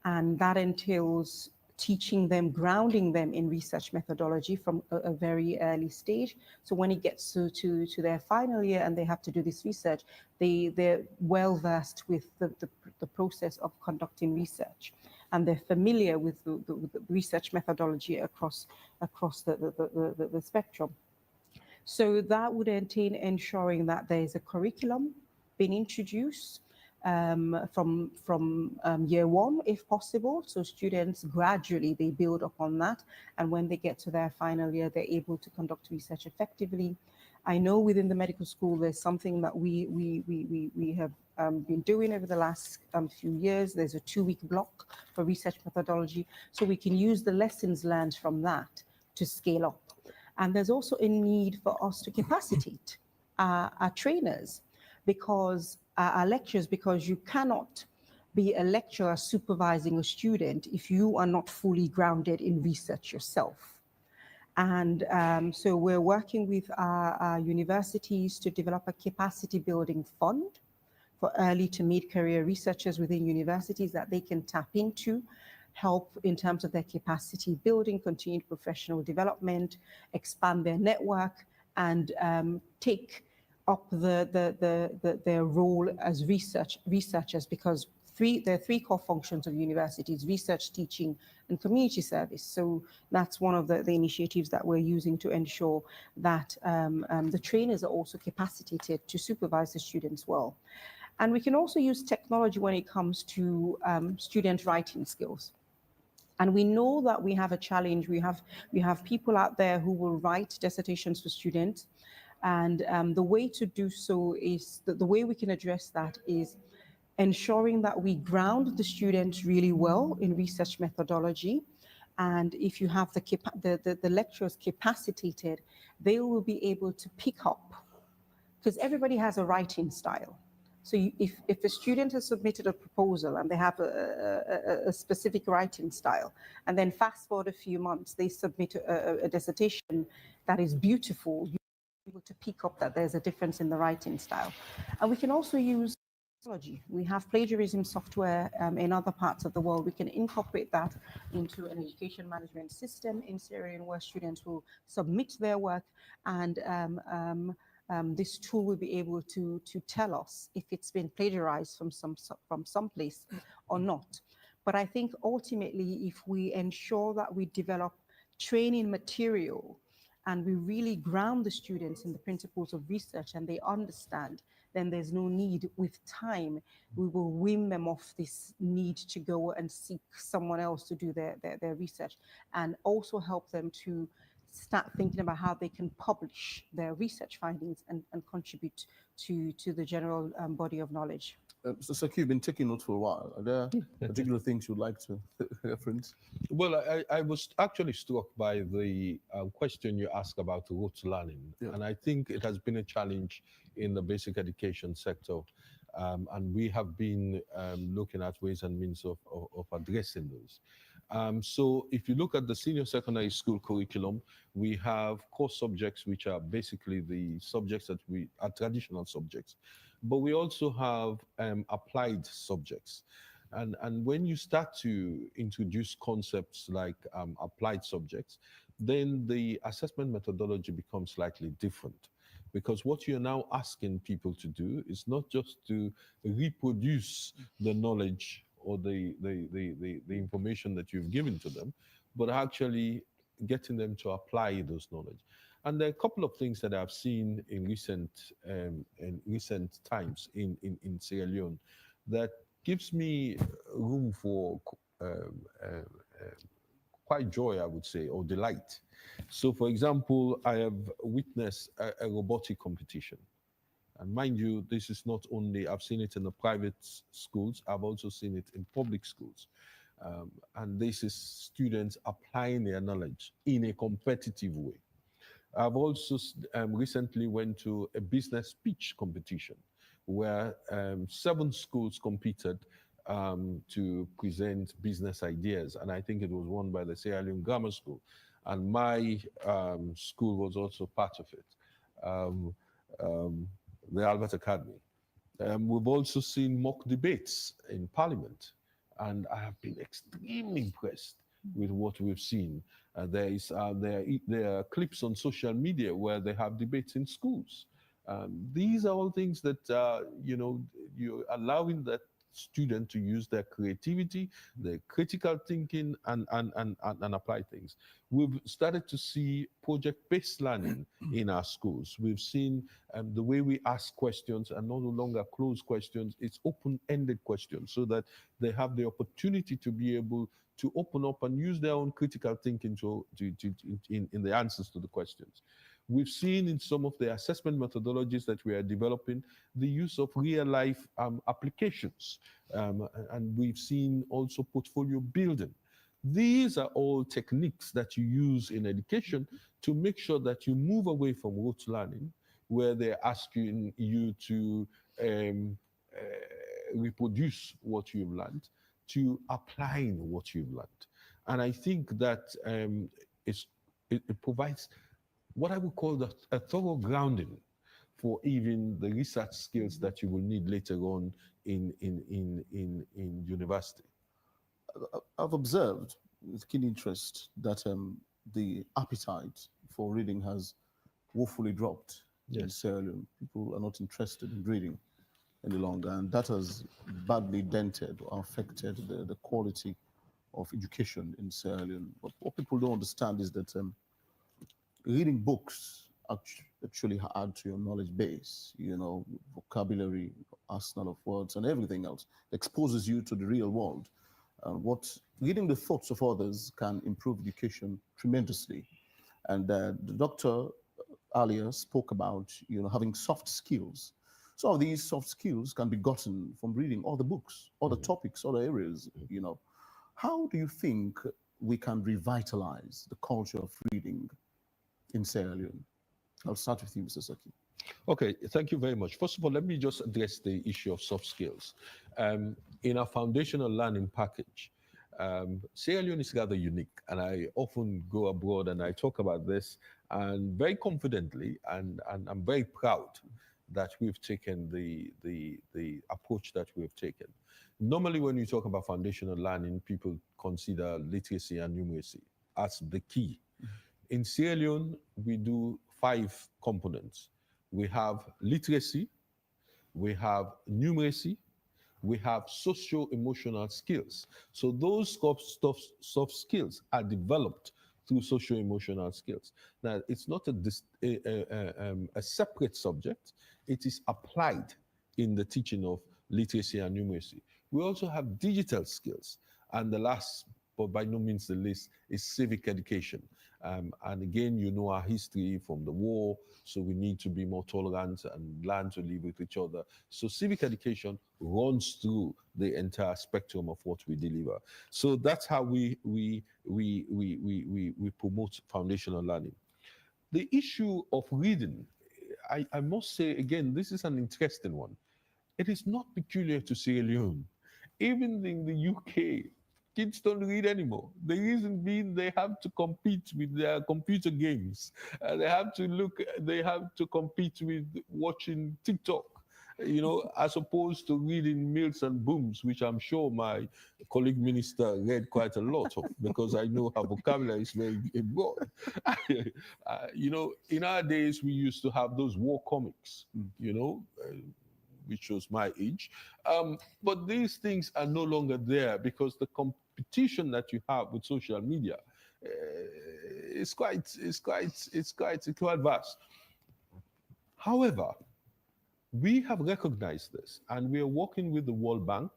And that entails teaching them, grounding them in research methodology from a very early stage. So when it gets to their final year and they have to do this research, they're well versed with the process of conducting research, and they're familiar with the research methodology across the spectrum. So that would entail ensuring that there is a curriculum being introduced from year one, if possible. So students gradually, they build upon that. And when they get to their final year, they're able to conduct research effectively. I know within the medical school, there's something that we have been doing over the last few years. There's a 2-week block for research methodology. So we can use the lessons learned from that to scale up. And there's also a need for us to capacitate our trainers, because our lecturers, because you cannot be a lecturer supervising a student if you are not fully grounded in research yourself. And so we're working with our universities to develop a capacity building fund for early to mid-career researchers within universities that they can tap into, help in terms of their capacity building, continued professional development, expand their network, and take up their role as researchers, because there are 3 core functions of universities: research, teaching, and community service. So that's one of the initiatives that we're using to ensure that the trainers are also capacitated to supervise the students well. And we can also use technology when it comes to student writing skills. And we know that we have a challenge. We have people out there who will write dissertations for students. And the way to do so is, the way we can address that is ensuring that we ground the students really well in research methodology. And if you have the lecturers capacitated, they will be able to pick up, because everybody has a writing style. So if a student has submitted a proposal and they have a specific writing style, and then fast forward a few months, they submit a dissertation that is beautiful, you're able to pick up that there's a difference in the writing style. And we can also use technology. We have plagiarism software in other parts of the world. We can incorporate that into an education management system in Sierra Leone, where students will submit their work, and this tool will be able to tell us if it's been plagiarized from some place or not. But I think ultimately, if we ensure that we develop training material and we really ground the students in the principles of research and they understand, then there's no need. With time, we will wean them off this need to go and seek someone else to do their research, and also help them to start thinking about how they can publish their research findings and contribute to the general body of knowledge. So, Saki, you've been taking notes for a while. Are there particular things you'd like to reference? Well, I was actually struck by the question you asked about rote learning. Yeah. And I think it has been a challenge in the basic education sector. And we have been looking at ways and means of addressing those. So if you look at the senior secondary school curriculum, we have core subjects, which are basically the subjects that are traditional subjects. But we also have applied subjects. And when you start to introduce concepts like applied subjects, then the assessment methodology becomes slightly different. Because what you're now asking people to do is not just to reproduce the knowledge or the information that you've given to them, but actually getting them to apply those knowledge. And there are a couple of things that I've seen in recent times in Sierra Leone that gives me room for quite joy, I would say, or delight. So, for example, I have witnessed a robotic competition. And mind you, this is not only, I've seen it in the private schools, I've also seen it in public schools. And this is students applying their knowledge in a competitive way. I've also recently went to a business speech competition where 7 schools competed to present business ideas. And I think it was won by the Sierra Leone Grammar School. And my school was also part of it, the Albert Academy. We've also seen mock debates in Parliament. And I have been extremely impressed with what we've seen. There are clips on social media where they have debates in schools. These are all things that, you're allowing that student to use their creativity, their critical thinking, and apply things. We've started to see project-based learning in our schools. We've seen the way we ask questions are no longer closed questions, it's open-ended questions, so that they have the opportunity to be able to open up and use their own critical thinking in the answers to the questions. We've seen in some of the assessment methodologies that we are developing the use of real-life applications, and we've seen also portfolio building. These are all techniques that you use in education to make sure that you move away from rote learning, where they're asking you to reproduce what you've learned, to applying what you've learned. And I think that it provides what I would call a thorough grounding for even the research skills that you will need later on in university. I've observed with keen interest that the appetite for reading has woefully dropped in Sierra Leone. People are not interested in reading any longer, and that has badly dented or affected the quality of education in Sierra Leone. What people don't understand is that reading books actually add to your knowledge base, vocabulary, arsenal of words, and everything else. It exposes you to the real world. Reading the thoughts of others can improve education tremendously. And the doctor earlier spoke about, having soft skills. Some of these soft skills can be gotten from reading other books, other topics, other areas, How do you think we can revitalize the culture of reading in Sierra Leone? I'll start with you, Mr. Saki. Okay, thank you very much. First of all, let me just address the issue of soft skills. In our foundational learning package, Sierra Leone is rather unique, and I often go abroad and I talk about this, and very confidently, and I'm very proud that we've taken the approach that we've taken. Normally, when you talk about foundational learning, people consider literacy and numeracy as the key. In Sierra Leone, we do 5 components. We have literacy, we have numeracy, we have socio-emotional skills. So those soft skills are developed through socio-emotional skills. Now, it's not a separate subject. It is applied in the teaching of literacy and numeracy. We also have digital skills. And the last, but by no means the least, is civic education. And again, our history from the war, so we need to be more tolerant and learn to live with each other. So civic education runs through the entire spectrum of what we deliver. So that's how we promote foundational learning. The issue of reading, I must say again, this is an interesting one. It is not peculiar to Sierra Leone. Even in the UK, kids don't read anymore. The reason being they have to compete with their computer games. They have to compete with watching TikTok, as opposed to reading Mills and Booms, which I'm sure my colleague minister read quite a lot of, because I know her vocabulary is very broad. In our days, we used to have those war comics, which was my age. But these things are no longer there because the competition that you have with social media is quite vast. However, we have recognized this, and we are working with the World Bank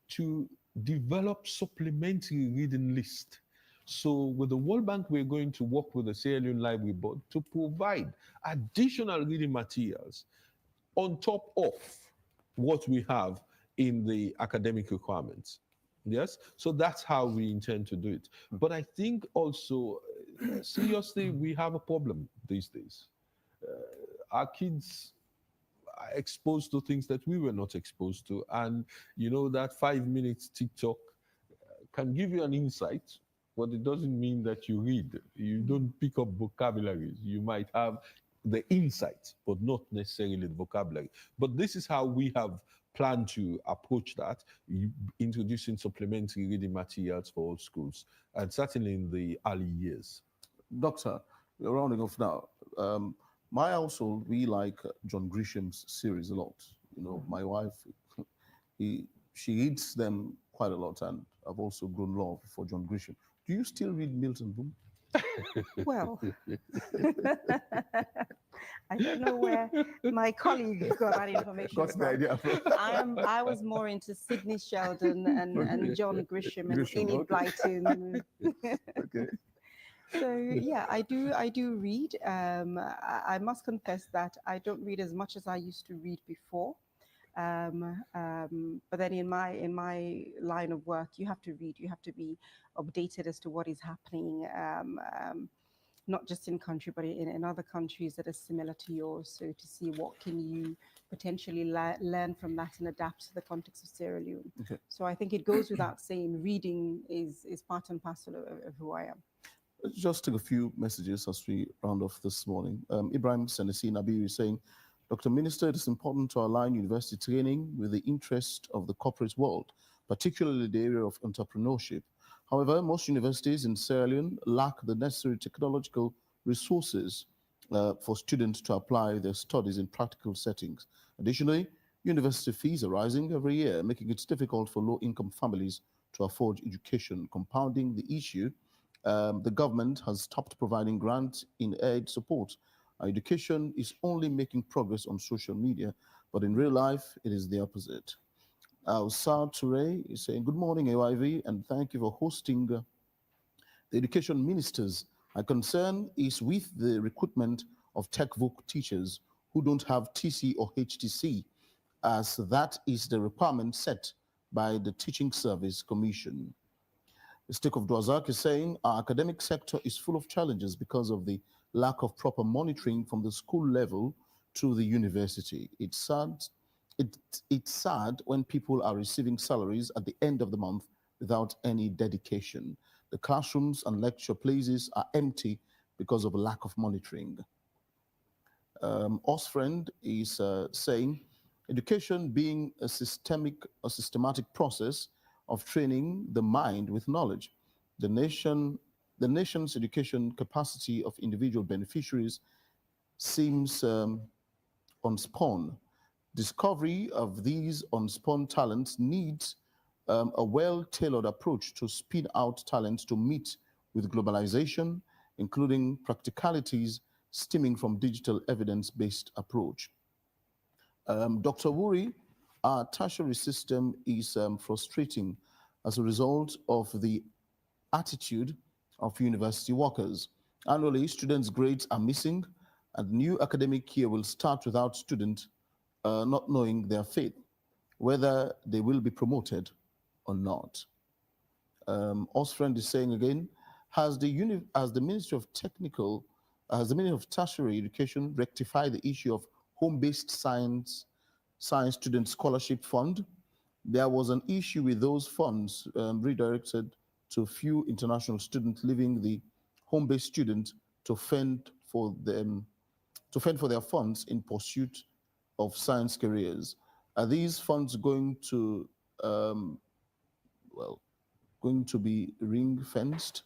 to develop supplementary reading list. So with the World Bank, we're going to work with the Sierra Leone Library Board to provide additional reading materials on top of what we have in the academic requirements. Yes, so that's how we intend to do it. But I think also, seriously, we have a problem these days. Our kids are exposed to things that we were not exposed to. And you know, that 5 minutes TikTok can give you an insight, but it doesn't mean that you read. You don't pick up vocabularies. You might have the insight, but not necessarily the vocabulary. But this is how we have planned to approach that, introducing supplementary reading materials for all schools, and certainly in the early years. Doctor, we're rounding off now. My household, we like John Grisham's series a lot. You know, my wife, she reads them quite a lot, and I've also grown love for John Grisham. Do you still read Milton Boom? Well, I don't know where my colleague got that information Got the idea from. I was more into Sidney Sheldon and John Grisham and Grisham, Enid okay. Blyton. Okay. So yeah, I do read. I must confess that I don't read as much as I used to read before. But then in my line of work, you have to read. You have to be updated as to what is happening, not just in country, but in other countries that are similar to yours. So to see what can you potentially learn from that and adapt to the context of Sierra Leone. Okay. So I think it goes without saying, reading is part and parcel of who I am. Let's just take a few messages as we round off this morning. Ibrahim Senesi Nabi is saying, Dr. Minister, it is important to align university training with the interest of the corporate world, particularly the area of entrepreneurship. However, most universities in Sierra Leone lack the necessary technological resources for students to apply their studies in practical settings. Additionally, university fees are rising every year, making it difficult for low-income families to afford education. Compounding the issue, the government has stopped providing grant in aid support. Our education is only making progress on social media, but in real life, it is the opposite. Sar Toure is saying, good morning, AYV, and thank you for hosting the education ministers. My concern is with the recruitment of TechVoc teachers who don't have TC or HTC, as that is the requirement set by the Teaching Service Commission. The State of Dwazak is saying our academic sector is full of challenges because of the lack of proper monitoring from the school level to the university. It's sad when people are receiving salaries at the end of the month without any dedication. The classrooms and lecture places are empty because of a lack of monitoring. Osfriend is saying education being a systematic process of training the mind with knowledge. The nation's education capacity of individual beneficiaries seems unspun. Discovery of these unspun talents needs a well-tailored approach to spin out talents to meet with globalization, including practicalities stemming from digital evidence-based approach. Dr. Wuri, our tertiary system is frustrating as a result of the attitude of university workers. Annually, students' grades are missing, and new academic year will start without students not knowing their fate, whether they will be promoted or not. Osfriend is saying again, has the Ministry of Tertiary Education rectified the issue of home-based science student scholarship fund? There was an issue with those funds redirected to few international students, leaving the home-based students to fend for their funds in pursuit of science careers. Are these funds going to be ring-fenced?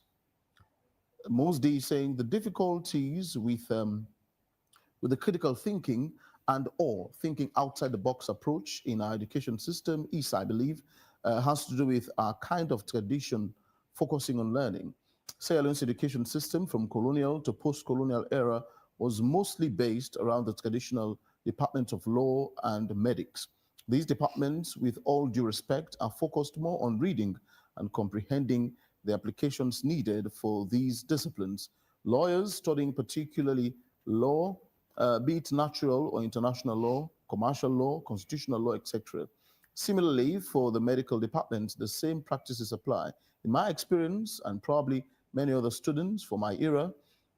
Mosdi is saying the difficulties with the critical thinking and or thinking outside the box approach in our education system is, I believe, has to do with our kind of tradition focusing on learning. Sierra Leone's education system from colonial to post-colonial era was mostly based around the traditional departments of law and medics. These departments, with all due respect, are focused more on reading and comprehending the applications needed for these disciplines. Lawyers studying particularly law, be it natural or international law, commercial law, constitutional law, etc. Similarly, for the medical department, the same practices apply. In my experience, and probably many other students for my era,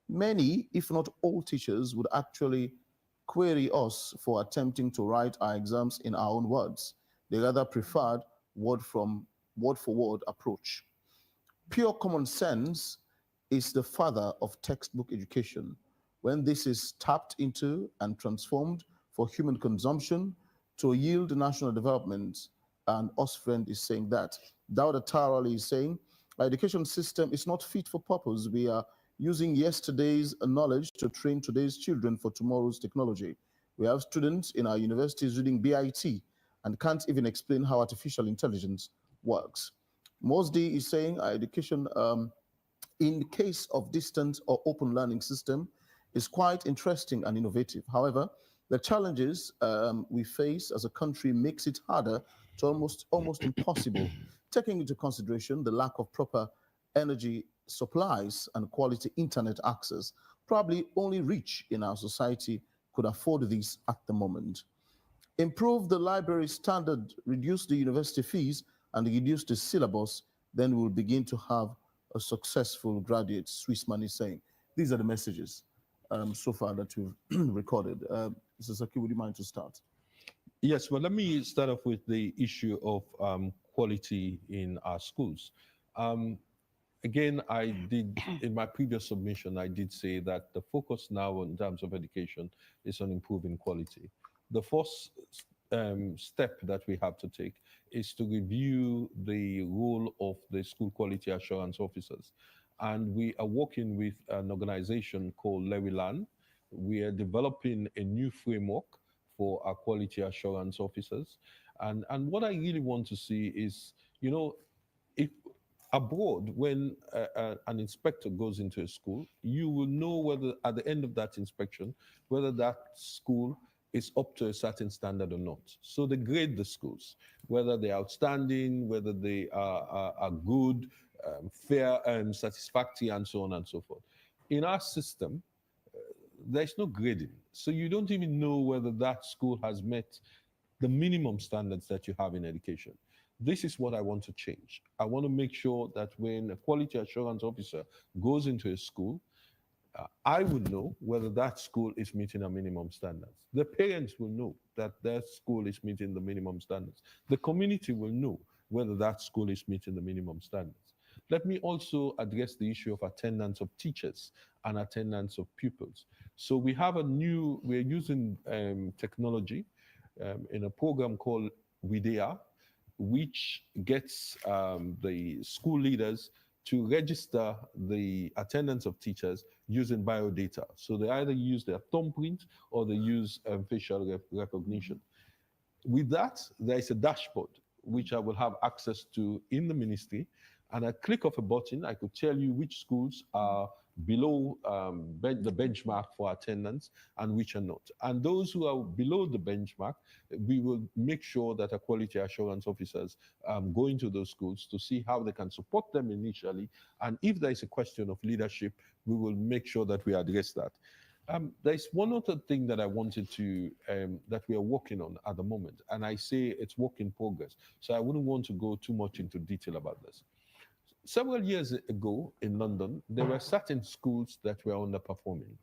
many, if not all teachers would actually query us for attempting to write our exams in our own words. They rather preferred word for word approach. Pure common sense is the father of textbook education. When this is tapped into and transformed for human consumption to yield national development, and Osfriend is saying that. Dawda Tarali is saying, our education system is not fit for purpose. We are using yesterday's knowledge to train today's children for tomorrow's technology. We have students in our universities reading BIT and can't even explain how artificial intelligence works. Mosdi is saying our education, in the case of distance or open learning system, is quite interesting and innovative. However, the challenges we face as a country makes it harder to almost impossible, taking into consideration the lack of proper energy supplies and quality internet access. Probably only rich in our society could afford this at the moment. Improve the library standard, reduce the university fees, and reduce the syllabus, then we'll begin to have a successful graduate, Swissman is saying. These are the messages so far that we've recorded. Mr. Saki, would you mind to start? Yes, well, let me start off with the issue of quality in our schools. Again, I did, in my previous submission, I did say that the focus now in terms of education is on improving quality. The first step that we have to take is to review the role of the school quality assurance officers. And we are working with an organization called Lewilan. We are developing a new framework for our quality assurance officers. And what I really want to see is, you know, if abroad, when an inspector goes into a school, you will know whether at the end of that inspection, whether that school is up to a certain standard or not. So they grade the schools, whether they're outstanding, whether they are good, fair, satisfactory, and so on and so forth. In our system, there's no grading. So you don't even know whether that school has met the minimum standards that you have in education. This is what I want to change. I want to make sure that when a quality assurance officer goes into a school, I would know whether that school is meeting a minimum standards. The parents will know that their school is meeting the minimum standards. The community will know whether that school is meeting the minimum standards. Let me also address the issue of attendance of teachers and attendance of pupils. So we have we're using technology in a program called WIDEA, which gets the school leaders to register the attendance of teachers using biodata. So they either use their thumbprint or they use facial recognition. With that, there is a dashboard which I will have access to in the ministry. And a click of a button, I could tell you which schools are below the benchmark for attendance and which are not. And those who are below the benchmark, we will make sure that our quality assurance officers go into those schools to see how they can support them initially. And if there is a question of leadership, we will make sure that we address that. There's one other thing that I wanted to, that we are working on at the moment, and I say it's work in progress. So I wouldn't want to go too much into detail about this. Several years ago in London, there were certain schools that were underperforming.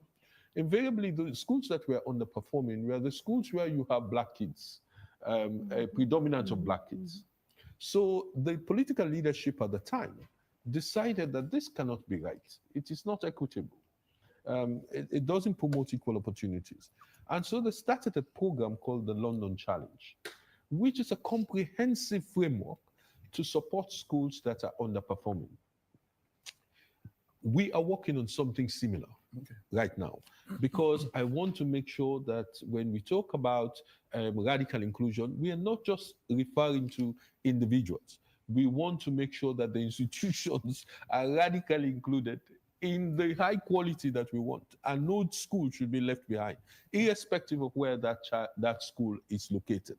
Invariably, the schools that were underperforming were the schools where you have black kids, a predominance of black kids. So the political leadership at the time decided that this cannot be right. It is not equitable. It doesn't promote equal opportunities. And so they started a program called the London Challenge, which is a comprehensive framework to support schools that are underperforming. We are working on something similar right now, because I want to make sure that when we talk about radical inclusion, we are not just referring to individuals. We want to make sure that the institutions are radically included in the high quality that we want, and no school should be left behind, irrespective of where that school is located.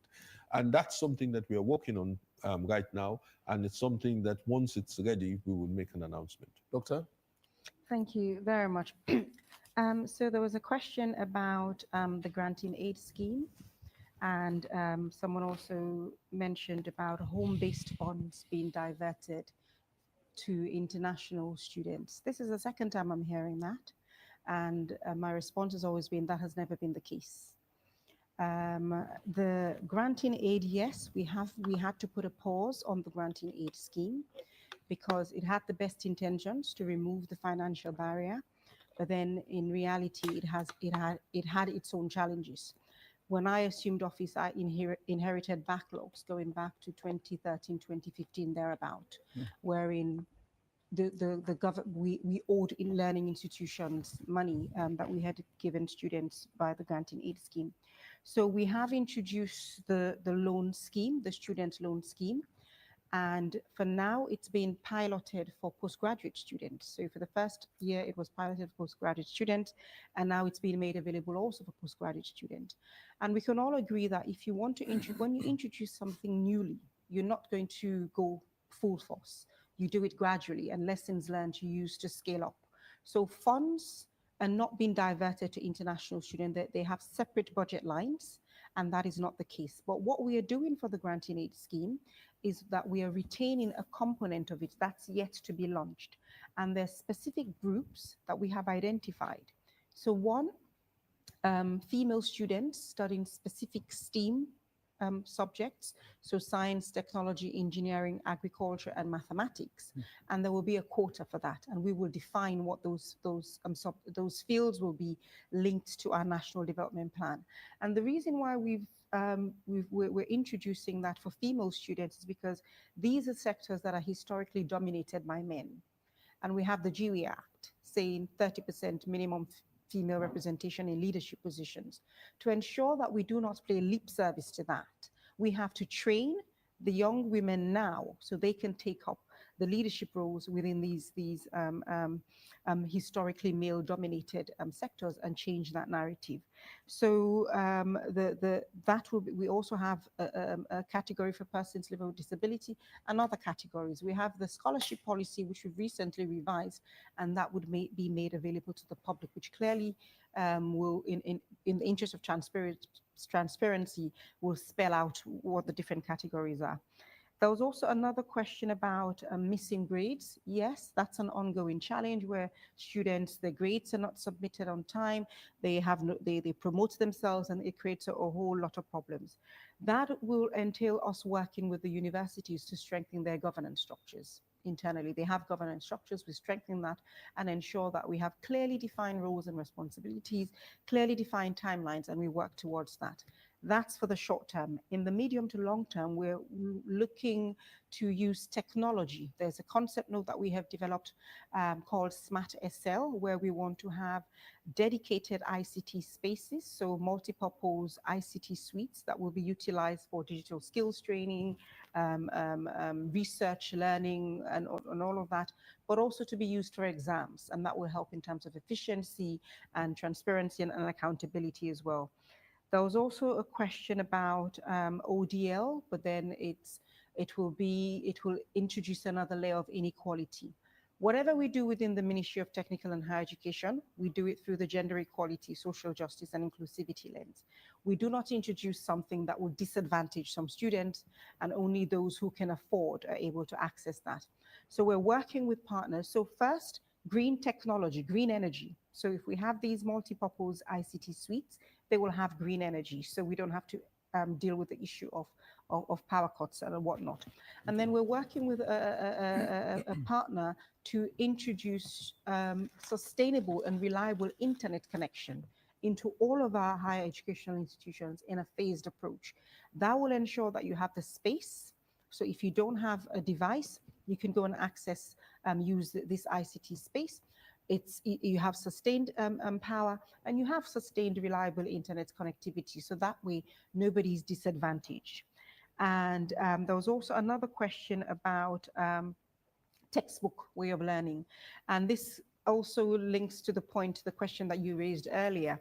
And that's something that we are working on right now, and it's something that once it's ready, we will make an announcement. Doctor? Thank you very much. So there was a question about the granting aid scheme. And someone also mentioned about home-based funds being diverted to international students. This is the second time I'm hearing that. And my response has always been that has never been the case. The granting aid, yes, we had to put a pause on the granting aid scheme because it had the best intentions to remove the financial barrier, but then in reality, it had its own challenges. When I assumed office, I inherited backlogs going back to 2013, 2015, thereabout, wherein we owed in learning institutions money that we had given students by the granting aid scheme. So we have introduced the loan scheme, the student loan scheme. And for now, it's been piloted for postgraduate students. So for the first year, it was piloted for postgraduate students, and now it's being made available also for postgraduate students. And we can all agree that if you want to, when you introduce something newly, you're not going to go full force. You do it gradually, and lessons learned you use to scale up. So funds are not being diverted to international students. They have separate budget lines, and that is not the case. But what we are doing for the granting aid scheme is that we are retaining a component of it that's yet to be launched. And there's specific groups that we have identified. So one, female students studying specific STEAM subjects, so science, technology, engineering, agriculture, and mathematics. And there will be a quota for that, and we will define what those fields will be linked to our national development plan. And the reason why we're introducing that for female students is because these are sectors that are historically dominated by men, and we have the GWE Act saying 30% minimum female representation in leadership positions. To ensure that we do not play lip service to that, we have to train the young women now so they can take up the leadership roles within these historically male-dominated sectors and change that narrative. So we also have a category for persons living with disability and other categories. We have the scholarship policy, which we've recently revised, and that would be made available to the public, which clearly will, in the interest of transparency, will spell out what the different categories are. There was also another question about missing grades. Yes, that's an ongoing challenge where students, their grades are not submitted on time. They promote themselves, and it creates a whole lot of problems. That will entail us working with the universities to strengthen their governance structures internally. They have governance structures. We strengthen that and ensure that we have clearly defined roles and responsibilities, clearly defined timelines, and we work towards that. That's for the short term. In the medium to long term, we're looking to use technology. There's a concept note that we have developed called Smart SL, where we want to have dedicated ICT spaces, so multi-purpose ICT suites that will be utilized for digital skills training, research, learning, and all of that, but also to be used for exams. And that will help in terms of efficiency and transparency and accountability as well. There was also a question about ODL, but then it will introduce another layer of inequality. Whatever we do within the Ministry of Technical and Higher Education, we do it through the gender equality, social justice, and inclusivity lens. We do not introduce something that will disadvantage some students, and only those who can afford are able to access that. So we're working with partners. So first, green technology, green energy. So if we have these multi-purpose ICT suites, they will have green energy, so we don't have to deal with the issue of power cuts and whatnot. And then we're working with a partner to introduce sustainable and reliable internet connection into all of our higher educational institutions in a phased approach. That will ensure that you have the space. So if you don't have a device, you can go and access, use this ICT space. You have sustained power, and you have sustained reliable internet connectivity, so that way nobody's disadvantaged. And there was also another question about textbook way of learning, and this also links to the question that you raised earlier.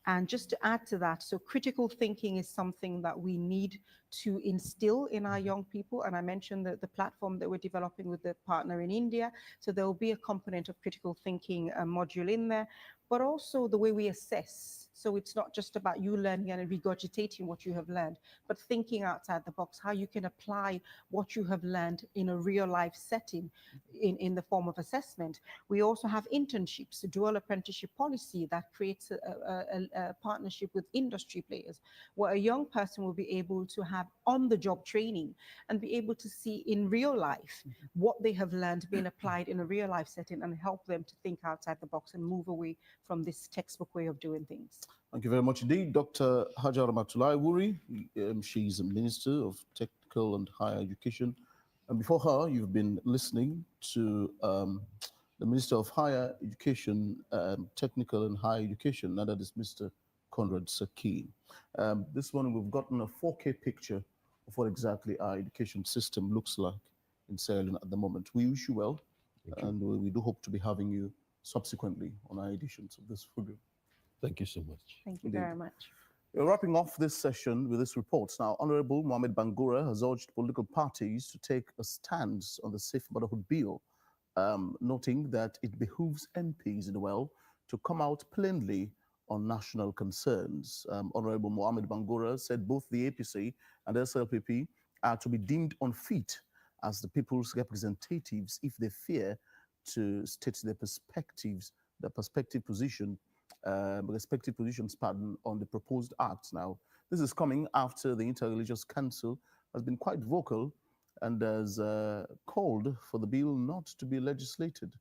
And just to add to that, so critical thinking is something that we need to instill in our young people. And I mentioned the platform that we're developing with the partner in India. So there will be a component of critical thinking module in there, but also the way we assess. So it's not just about you learning and regurgitating what you have learned, but thinking outside the box, how you can apply what you have learned in a real life setting in the form of assessment. We also have internships, a dual apprenticeship policy that creates a partnership with industry players, where a young person will be able to have on-the-job training and be able to see in real life what they have learned being applied in a real life setting, and help them to think outside the box and move away from this textbook way of doing things. Thank you very much indeed, Dr. Hajar Matulai Wuri. She's a Minister of Technical and Higher Education. And before her, you've been listening to the Minister of Higher Education, Technical and Higher Education, and that is Mr. Conrad Sakine. This morning, we've gotten a 4K picture of what exactly our education system looks like in Sierra Leone at the moment. We wish you well, and we do hope to be having you subsequently on our editions of this program. Thank you so much. Thank you very much. We're wrapping off this session with this report. Now, Honorable Mohamed Bangura has urged political parties to take a stance on the Safe Motherhood Bill, noting that it behooves MPs in the well to come out plainly on national concerns. Honorable Mohamed Bangura said both the APC and SLPP are to be deemed unfit as the people's representatives if they fear to state their respective positions, on the proposed acts. Now, this is coming after the Interreligious Council has been quite vocal and has called for the bill not to be legislated.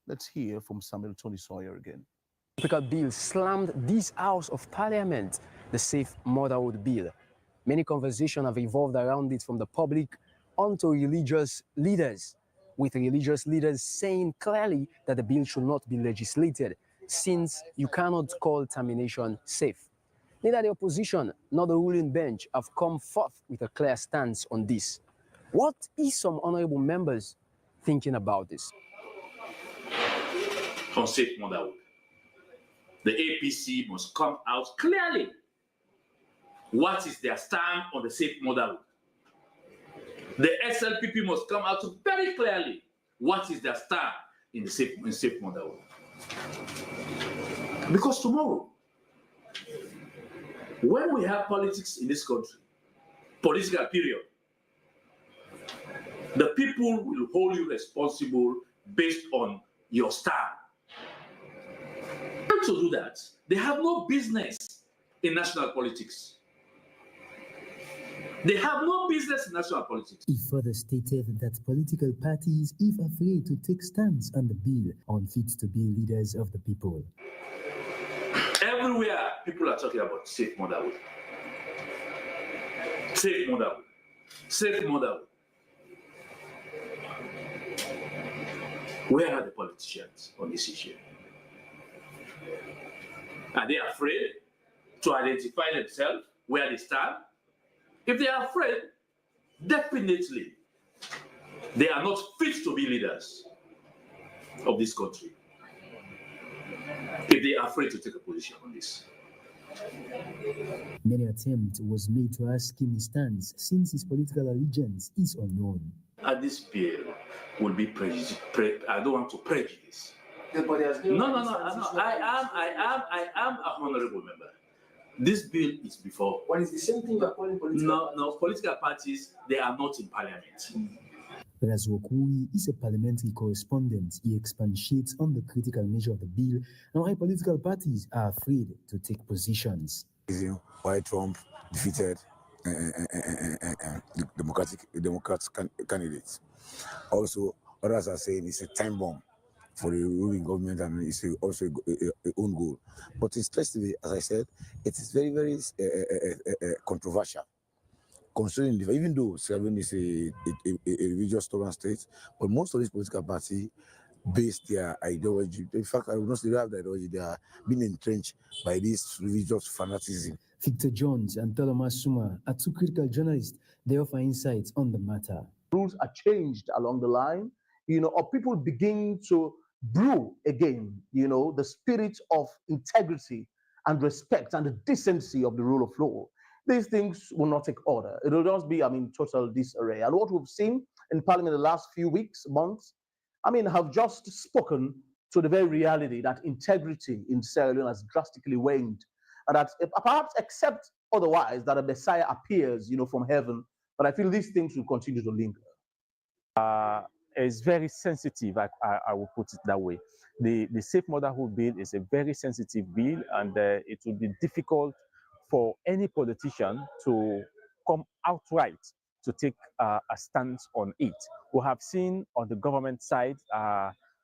Let's hear from Samuel Tony Sawyer again. The bill slammed this House of Parliament, the Safe Motherhood Bill. Many conversations have evolved around it, from the public onto religious leaders, with religious leaders saying clearly that the bill should not be legislated, since you cannot call termination safe. Neither the opposition nor the ruling bench have come forth with a clear stance on this. What is some honorable members thinking about this? On safe motherhood, the APC must come out clearly. What is their stand on the safe motherhood? The SLPP must come out very clearly. What is their stand in the safe motherhood? Because tomorrow, when we have politics in this country, political period, the people will hold you responsible based on your stand. And to do that, they have no business in national politics. They have no business in national politics. He further stated that political parties, if afraid to take stands on the bill, are unfit to be leaders of the people. Everywhere, people are talking about safe motherhood. Safe motherhood. Safe motherhood. Where are the politicians on this issue? Are they afraid to identify themselves where they stand? If they are afraid, definitely they are not fit to be leaders of this country. If they are afraid to take a position on this. Many attempts was made to ask him his stance, since his political allegiance is unknown. And this bill will be I don't want to prejudice. No. I am a honorable member. This bill is before. What is the same thing you're calling political parties? No, political parties, they are not in parliament. Whereas Wokui is a parliamentary correspondent, he expatiates on the critical nature of the bill and why political parties are afraid to take positions. Why Trump defeated the Democratic candidates. Also, others are saying it's a time bomb for the ruling government, and it's also a own goal. But especially, as I said, it is very, very controversial. Considering, even though Sierra Leone is a religious tolerant state, but most of these political parties base their ideology. In fact, I would not say they have the ideology, they are being entrenched by this religious fanaticism. Victor Jones and Toloma Suma are two critical journalists. They offer insights on the matter. Rules are changed along the line, or people begin to brew again, the spirit of integrity and respect and the decency of the rule of law. These things will not take order. It will just be, total disarray. And what we've seen in Parliament the last few weeks, months, have just spoken to the very reality that integrity in Sierra Leone has drastically waned. that perhaps except otherwise that a Messiah appears, from heaven. But I feel these things will continue to linger. It's very sensitive, I will put it that way. The Safe Motherhood Bill is a very sensitive bill, and it will be difficult for any politician to come outright to take a stance on it. We have seen on the government side,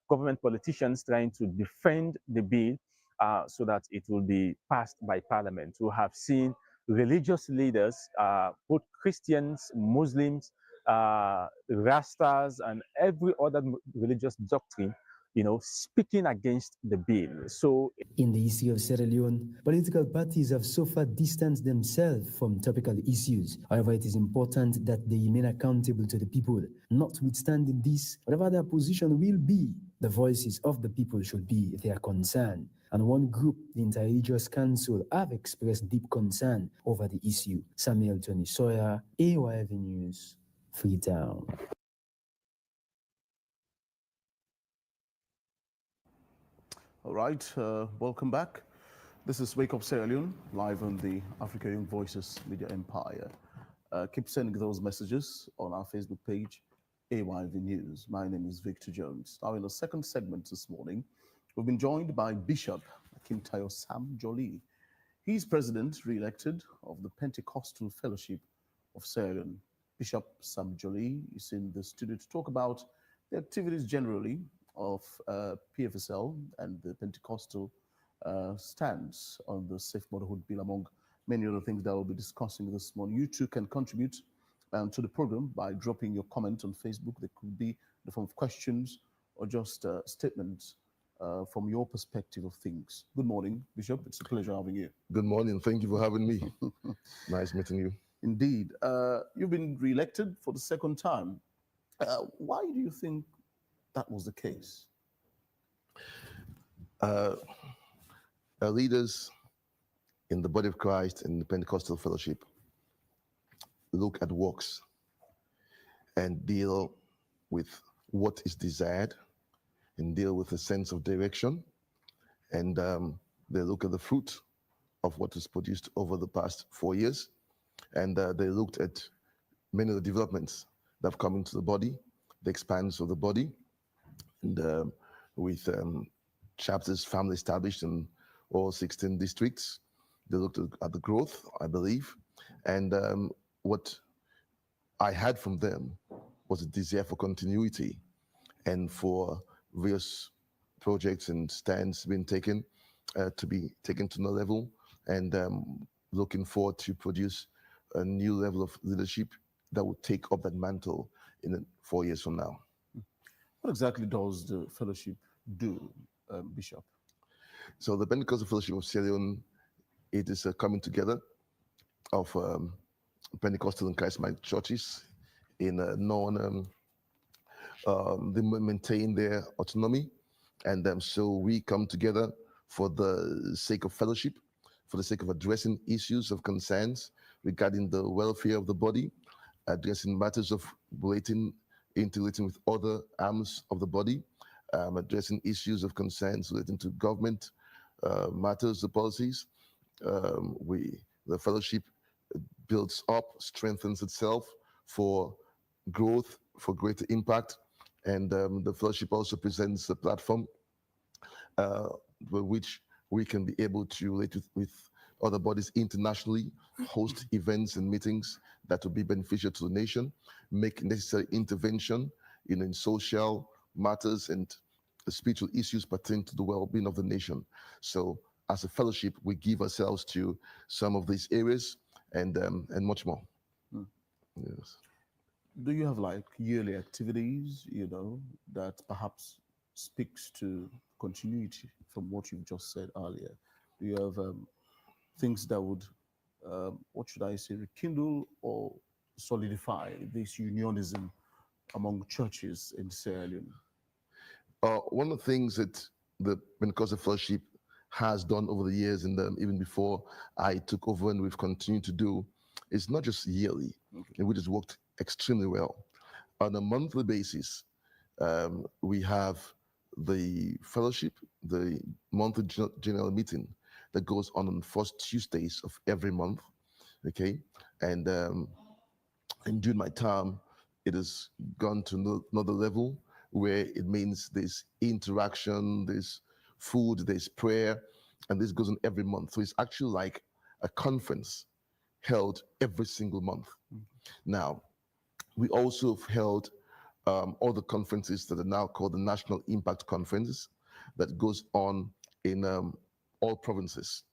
government politicians trying to defend the bill so that it will be passed by Parliament. We have seen religious leaders, both Christians, Muslims, Rastas, and every other religious doctrine, speaking against the bill. So, in the issue of Sierra Leone, political parties have so far distanced themselves from topical issues. However, it is important that they remain accountable to the people. Notwithstanding this, whatever their position will be, the voices of the people should be their concern. And one group, the Interreligious Council, have expressed deep concern over the issue. Samuel Tony Sawyer, AYV News, Freetown. All right, welcome back. This is Wake Up Sierra Leone, live on the Africa Young Voices Media Empire. Keep sending those messages on our Facebook page, AYV News. My name is Victor Jones. Now, in the second segment this morning, we've been joined by Bishop Akintayo Sam Jolie. He's president re-elected of the Pentecostal Fellowship of Sierra Leone. Bishop Sam Jolie is in the studio to talk about the activities generally of PFSL and the Pentecostal stance on the Safe Motherhood Bill, among many other things that we'll be discussing this morning. You too can contribute to the program by dropping your comment on Facebook. There could be in the form of questions or just statements from your perspective of things. Good morning, Bishop. It's a pleasure having you. Good morning. Thank you for having me. Nice meeting you. Indeed. You've been re-elected for the second time. Why do you think that was the case? Our leaders in the body of Christ in the Pentecostal Fellowship look at works and deal with what is desired and deal with a sense of direction. And they look at the fruit of what is produced over the past 4 years. And they looked at many of the developments that have come into the body, the expanse of the body, and with chapters family established in all 16 districts. They looked at the growth, I believe, and what I had from them was a desire for continuity and for various projects and stands being taken to be taken to another level, and looking forward to produce a new level of leadership that would take up that mantle in 4 years from now. What exactly does the fellowship do, Bishop? So the Pentecostal Fellowship of Sierra Leone, it is a coming together of Pentecostal and charismatic churches in they maintain their autonomy, and so we come together for the sake of fellowship, for the sake of addressing issues of concerns regarding the welfare of the body, addressing matters of integrating with other arms of the body, addressing issues of concerns relating to government matters, the policies. The fellowship builds up, strengthens itself for growth, for greater impact, and the fellowship also presents a platform with which we can be able to relate with other bodies internationally, host events and meetings that will be beneficial to the nation, make necessary intervention in social matters and spiritual issues pertaining to the well-being of the nation. So as a fellowship, we give ourselves to some of these areas and much more. Yes. Do you have like yearly activities, that perhaps speaks to continuity from what you've just said earlier? Do you have things that would, what should I say, rekindle or solidify this unionism among churches in Sierra Leone? One of the things that the Pentecostal Fellowship has done over the years, and even before I took over and we've continued to do, is not just yearly, and which has worked extremely well. On a monthly basis, we have the fellowship, the monthly general meeting that goes on first Tuesdays of every month. Okay, and during my time, it has gone to another level where it means there's interaction, there's food, there's prayer, and this goes on every month. So it's actually like a conference held every single month. Now, we also have held other conferences that are now called the National Impact Conferences that goes on in all provinces.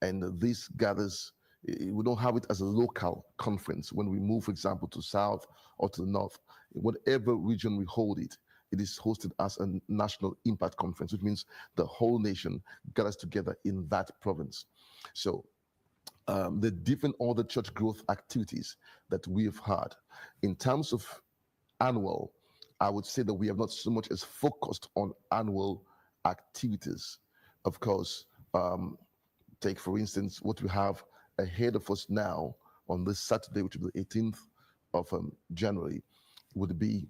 And this gathers, we don't have it as a local conference. When we move, for example, to south or to the north, whatever region we hold it, it is hosted as a national impact conference, which means the whole nation gathers together in that province. So the different other church growth activities that we have had in terms of annual, I would say that we have not so much as focused on annual activities. Of course, take for instance what we have ahead of us now on this Saturday, which is the 18th of January, would be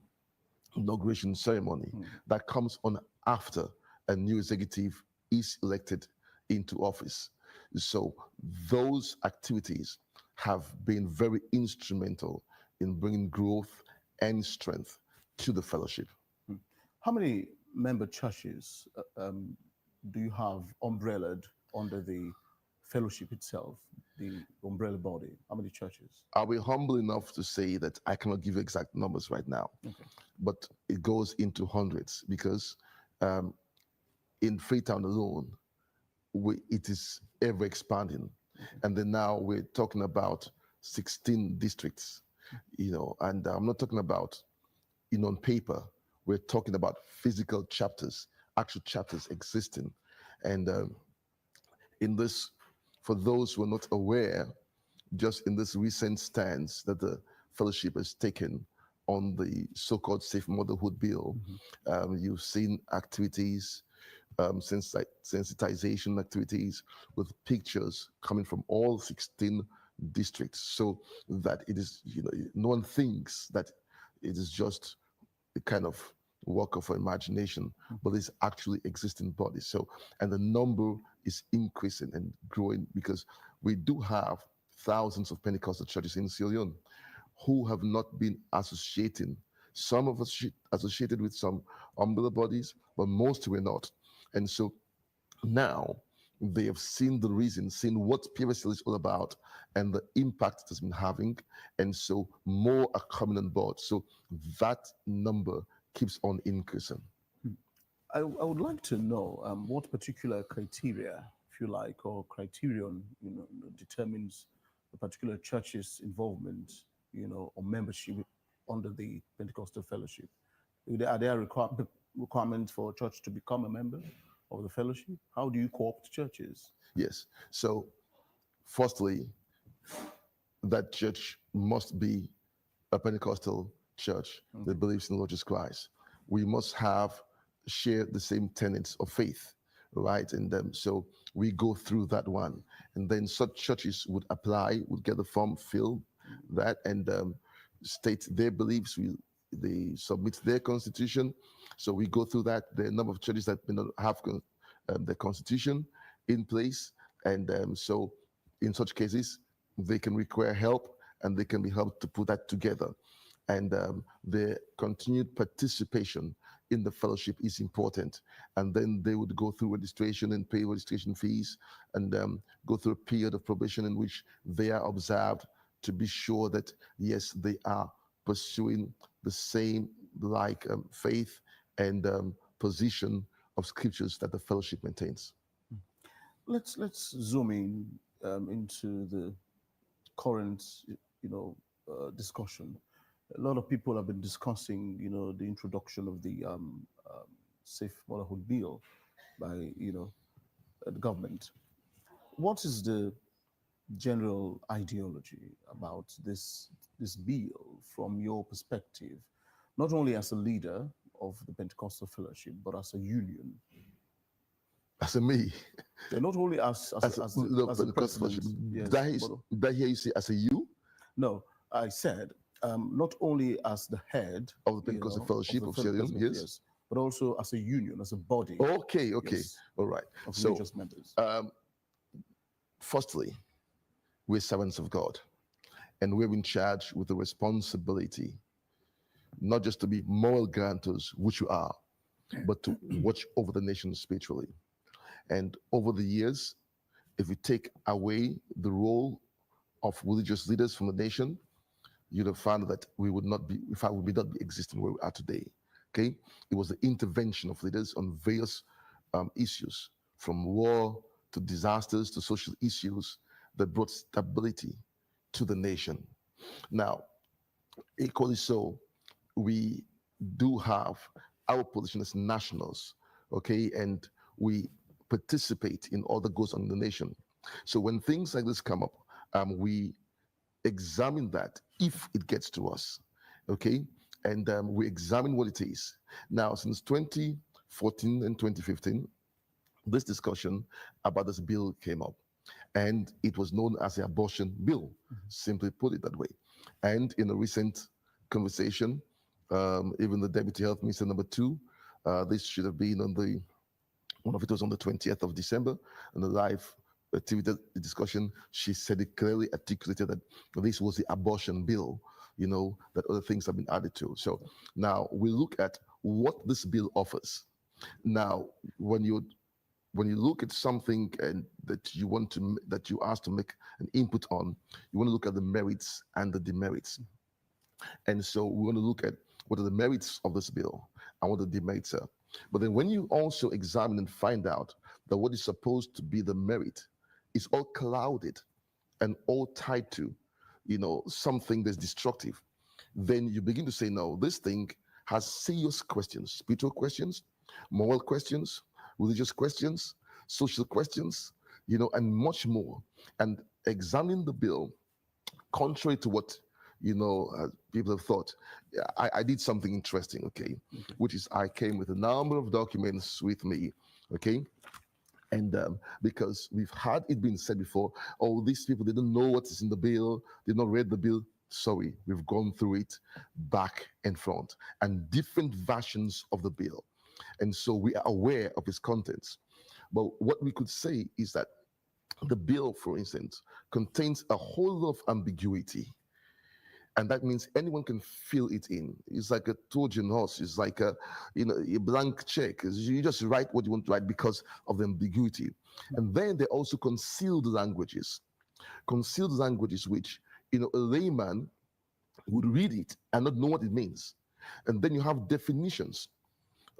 inauguration ceremony that comes on after a new executive is elected into office. So those activities have been very instrumental in bringing growth and strength to the fellowship. How many member churches do you have umbrellaed under the fellowship itself, the umbrella body? How many churches? I'll be humble enough to say that I cannot give exact numbers right now, but it goes into hundreds because in Freetown alone, it is ever expanding. And then now we're talking about 16 districts, and I'm not talking about, on paper, we're talking about physical chapters, actual chapters existing. And in this, for those who are not aware, just in this recent stance that the fellowship has taken on the so-called Safe Motherhood Bill, you've seen activities, sensitization activities with pictures coming from all 16 districts, so that it is, no one thinks that it is just a kind of work of imagination, but it's actually existing bodies. So, and the number is increasing and growing because we do have thousands of Pentecostal churches in Sierra Leone who have not been associating. Some of us associated with some umbrella bodies, but most were not. And so now they have seen the reason, seen what PFSL is all about and the impact it has been having. And so more are coming on board. So that number keeps on increasing. I would like to know what particular criteria, if you like, or criterion, determines the particular church's involvement, or membership under the Pentecostal Fellowship. Are there requirements for a church to become a member of the fellowship? How do you co-opt churches? Yes. So, firstly, that church must be a Pentecostal church that believes in Lord Jesus Christ. We must share the same tenets of faith, right? And so we go through that one. And then such churches would apply, would get the form, fill that, and state their beliefs. They submit their constitution. So we go through that. There are a number of churches that may not have the constitution in place. And so in such cases, they can require help and they can be helped to put that together. And their continued participation in the fellowship is important. And then they would go through registration and pay registration fees and go through a period of probation in which they are observed to be sure that, yes, they are pursuing the same faith and position of scriptures that the fellowship maintains. Let's zoom in into the current, discussion. A lot of people have been discussing, the introduction of the Safe Motherhood Bill by, the government. What is the general ideology about this bill from your perspective, not only as a leader of the Pentecostal Fellowship, but as a union? As a me? Yeah, not only as a president. Yes, did I hear you say as a you? No, I said not only as the head of the Pentecostal Fellowship of Sierra Leone, yes, but also as a union, as a body. Okay, yes, all right. Of religious members. firstly, we're servants of God, and we're in charge with the responsibility not just to be moral guarantors, which you are, but to watch over the nation spiritually. And over the years, if we take away the role of religious leaders from the nation, you'd have found that we would not be, in fact, we would not be existing where we are today. Okay, it was the intervention of leaders on various issues, from war to disasters to social issues, that brought stability to the nation. Now, equally so, we do have our position as nationals, okay, and we participate in all that goes on in the nation. So when things like this come up, we examine that if it gets to us, okay, and we examine what it is. Now, since 2014 and 2015, this discussion about this bill came up, and it was known as the abortion bill, simply put it that way. And in a recent conversation, even the Deputy Health Minister #2, this should have been on the, one of it was on the 20th of December, and the live activity discussion, she said it clearly, articulated that this was the abortion bill, you know, that other things have been added to. So now we look at what this bill offers. Now, when you look at something and that you want to, that you ask to make an input on, you want to look at the merits and the demerits. And so we want to look at what are the merits of this bill and what the demerits are. But then when you also examine and find out that what is supposed to be the merit is all clouded and all tied to, you know, something that's destructive, then you begin to say, no, this thing has serious questions, spiritual questions, moral questions, religious questions, social questions, you know, and much more. And examining the bill, contrary to what, you know, people have thought, I did something interesting, okay, which is I came with a number of documents with me, okay, and because we've had it been said before, oh, these people didn't know what is in the bill, did not read the bill. Sorry, we've gone through it back and front, and different versions of the bill. And so we are aware of its contents. But what we could say is that the bill, for instance, contains a whole lot of ambiguity. And that means anyone can fill it in. It's like a Trojan horse. It's like a, you know, a blank check. You just write what you want to write because of the ambiguity. And then there are also concealed languages which, you know, a layman would read it and not know what it means. And then you have definitions,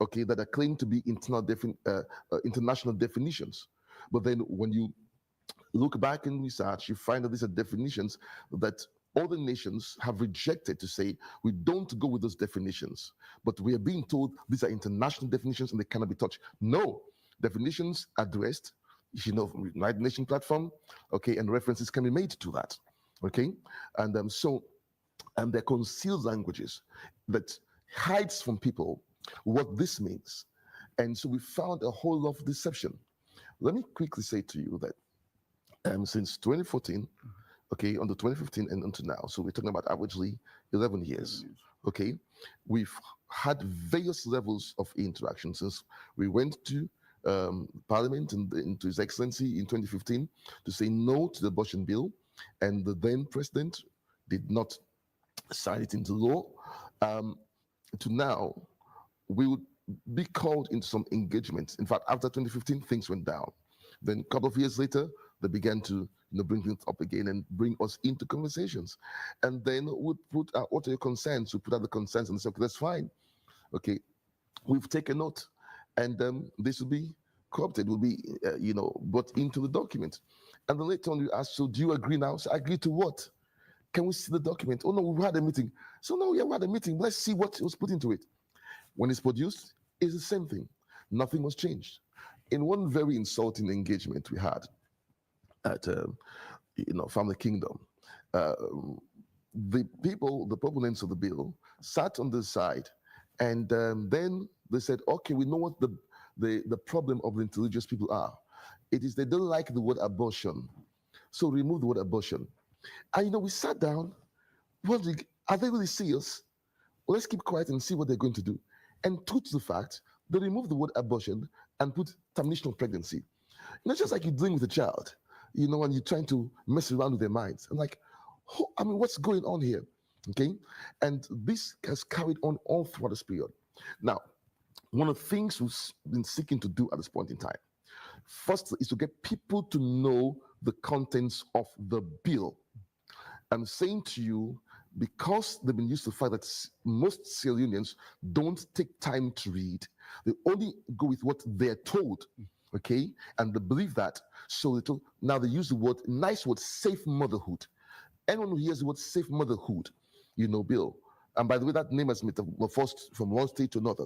okay, that are claimed to be international definitions. But then when you look back in research, you find that these are definitions that other nations have rejected, to say, we don't go with those definitions. But we are being told these are international definitions and they cannot be touched. No, definitions addressed, you know, from the United Nations platform, okay, and references can be made to that, okay? And they're concealed languages that hides from people what this means. And so we found a whole lot of deception. Let me quickly say to you that since 2014, okay, on the 2015 and until now, so we're talking about averagely 11 years, okay, we've had various levels of interaction since we went to Parliament and into His Excellency in 2015 to say no to the abortion bill, and the then president did not sign it into law, to now, we would be called into some engagement. In fact, after 2015, things went down. Then a couple of years later, they began to, you know, bring things up again and bring us into conversations. And then we'd put out, what are your concerns? We put out the concerns and say, okay, that's fine. Okay, we've taken note. And this will be corrupted, will be, you know, brought into the document. And then later on, you ask, so do you agree now? So I agree to what? Can we see the document? Oh, no, we had a meeting. So no, yeah, we had a meeting. Let's see what was put into it. When it's produced, it's the same thing. Nothing was changed. In one very insulting engagement we had at, you know, Family Kingdom, the people, the proponents of the bill, sat on the side, and then they said, okay, we know what the problem of the intelligent people are. It is they don't like the word abortion, so remove the word abortion. And, you know, we sat down, wondering, are they really serious? Well, let's keep quiet and see what they're going to do. And true to the fact, they removed the word abortion and put termination of pregnancy. Not just like you're doing with a child. and you're trying to mess around with their minds. I'm like, what's going on here? Okay, and this has carried on all throughout this period. Now, one of the things we've been seeking to do at this point in time, first is to get people to know the contents of the bill. I'm saying to you, because they've been used to the fact that most Sierra Leoneans don't take time to read, they only go with what they're told, okay? And they believe that. So now they use the nice word, safe motherhood. Anyone who hears the word safe motherhood, Bill. And by the way, that name has metamorphosed from one state to another.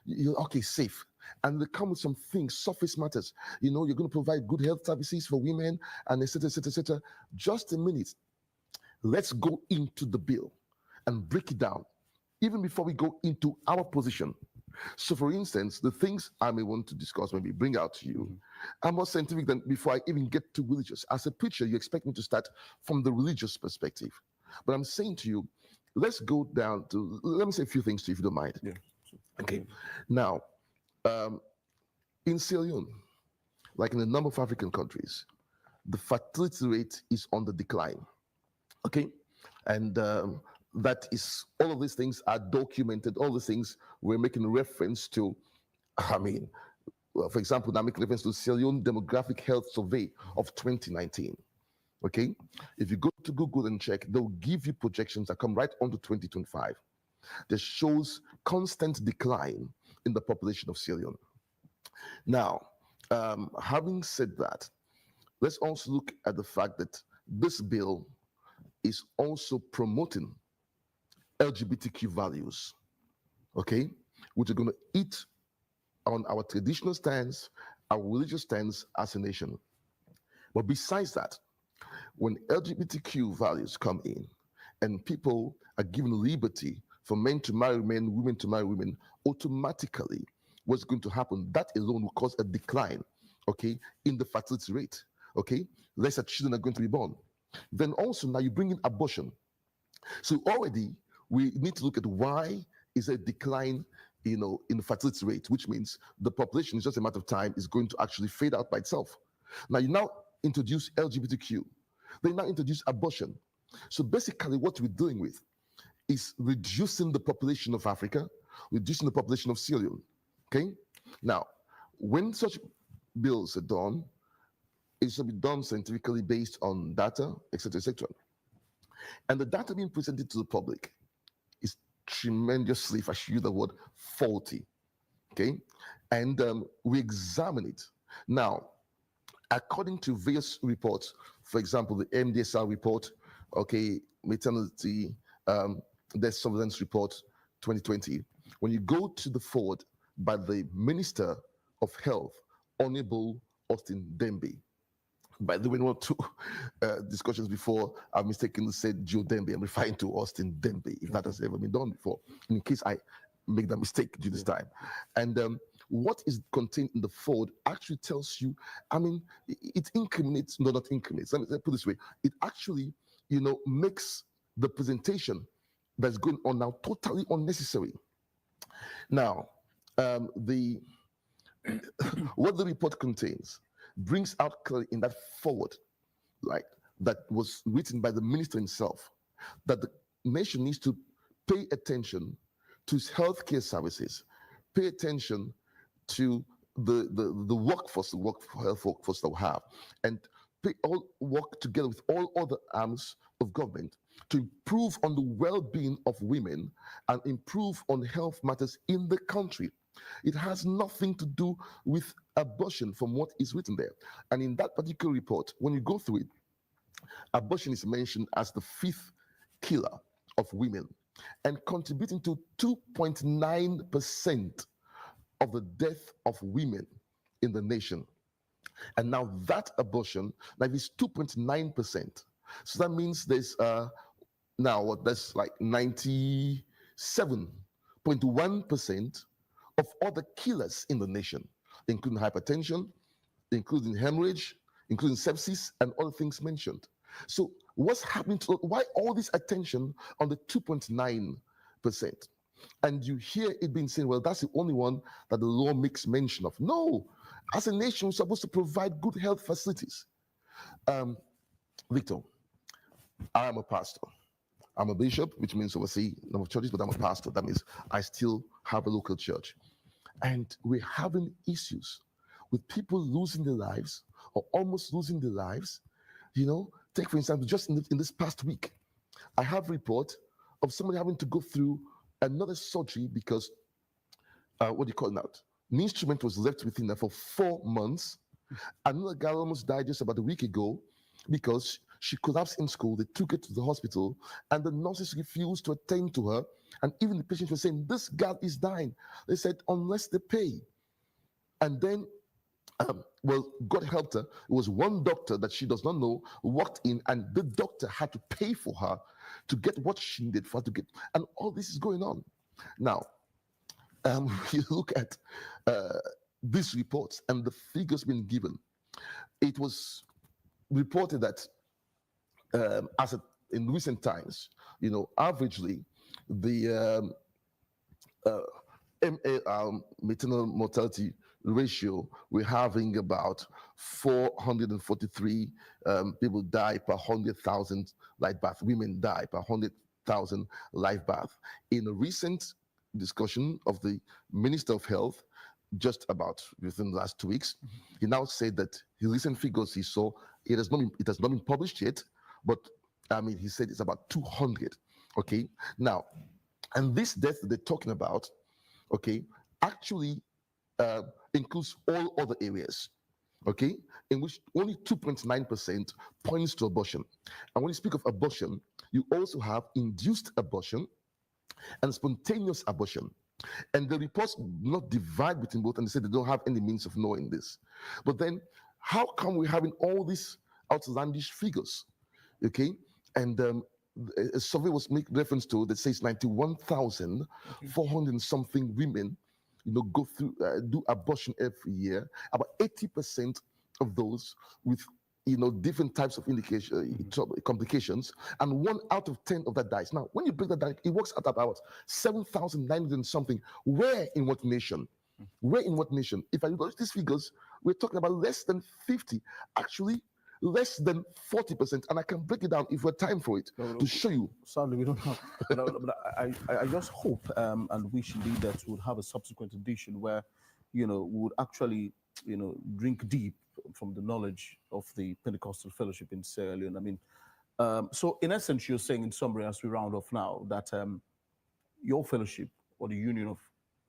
Okay, safe. And they come with some things, surface matters. You're going to provide good health services for women, and et cetera, et cetera, et cetera. Just a minute. Let's go into the bill and break it down, even before we go into our position. So, for instance, the things I may want to discuss, maybe bring out to you, are more scientific than before I even get to religious. As a preacher, you expect me to start from the religious perspective. But I'm saying to you, let's go down to, let me say a few things to you, if you don't mind. Yeah. Okay. Now, in Sierra Leone, like in a number of African countries, the fertility rate is on the decline. Okay, and that is, all of these things are documented. All the things we're making reference to. For example, now making reference to Sierra Leone Demographic Health Survey of 2019. Okay, if you go to Google and check, they'll give you projections that come right onto 2025 that shows constant decline in the population of Sierra Leone. Now, having said that, let's also look at the fact that this bill is also promoting LGBTQ values, okay, which are going to eat on our traditional stance, our religious stance as a nation. But besides that, when LGBTQ values come in and people are given liberty for men to marry men, women to marry women, automatically what's going to happen, that alone will cause a decline, okay, in the fertility rate, okay? Lesser children are going to be born. Then also now you bring in abortion. So already we need to look at why is there a decline, in the fertility rate, which means the population, is just a matter of time, is going to actually fade out by itself. Now you now introduce LGBTQ. They now introduce abortion. So basically what we're dealing with is reducing the population of Africa, reducing the population of Sierra Leone. Okay? Now, when such bills are done, it should be done scientifically based on data, etc., etc. And the data being presented to the public is tremendously, if I should use the word, faulty. Okay? And we examine it. Now, according to various reports, for example, the MDSR report, okay, maternity death surveillance report 2020, when you go to the forward by the Minister of Health, Honorable Austin Dembe. By the way, one or two discussions before, I've mistakenly said Joe Dembe. I'm referring to Austin Dembe, if that has ever been done before, in case I make that mistake during this time. And what is contained in the forward actually tells you, it incriminates, no, not incriminates, let me put it this way, it actually, makes the presentation that's going on now totally unnecessary. Now, what the report contains brings out clearly in that forward, like that was written by the minister himself, that the nation needs to pay attention to its healthcare services, pay attention to the workforce, health workforce that we have, and work together with all other arms of government to improve on the well-being of women and improve on health matters in the country. It has nothing to do with abortion from what is written there. And in that particular report, when you go through it, abortion is mentioned as the 5th killer of women and contributing to 2.9% of the death of women in the nation. And now that abortion, now is 2.9%. So that means there's that's like 97.1% of other killers in the nation, including hypertension, including hemorrhage, including sepsis, and other things mentioned. So what's happening why all this attention on the 2.9%? And you hear it being said, well, that's the only one that the law makes mention of. No, as a nation, we're supposed to provide good health facilities. Victor, I am a pastor. I'm a bishop, which means oversee a number of churches, but I'm a pastor. That means I still have a local church. And we're having issues with people losing their lives or almost losing their lives. Take for instance, just in this past week, I have a report of somebody having to go through another surgery because, what do you call it now? An instrument was left within her for 4 months. Another girl almost died just about a week ago because she collapsed in school. They took her to the hospital and the nurses refused to attend to her. And even the patients were saying, this girl is dying. They said, unless they pay. And then, God helped her. It was one doctor that she does not know walked in, and the doctor had to pay for her to get what she needed for her to get. And all this is going on. Now, you look at these reports and the figures being given. It was reported that in recent times, averagely, the maternal mortality ratio, we're having about 443 people die per 100,000 live birth. Women die per 100,000 live birth. In a recent discussion of the Minister of Health, just about within the last 2 weeks, he now said that his recent figures he saw, it has not been published yet, but he said it's about 200. Okay, now, and this death that they're talking about, okay, actually includes all other areas, okay, in which only 2.9% points to abortion. And when you speak of abortion, you also have induced abortion and spontaneous abortion. And the reports do not divide between both, and they say they don't have any means of knowing this. But then, how come we're having all these outlandish figures? Okay, and a survey was made reference to that says 91,400 something women, go through do abortion every year. About 80% of those with different types of complications, and 1 out of 10 of that dies. Now, when you break that down, it works at about 7,900 something. Where in what nation? Where in what nation? If I look at these figures, we're talking about less than 50. Actually, less than 40%, and I can break it down if we're time for it to show you. Sadly, we don't have. But I just hope and wish indeed that we'll have a subsequent edition where, we would actually, drink deep from the knowledge of the Pentecostal Fellowship in Sierra Leone. So in essence, you're saying in summary, as we round off now, that your fellowship or the union of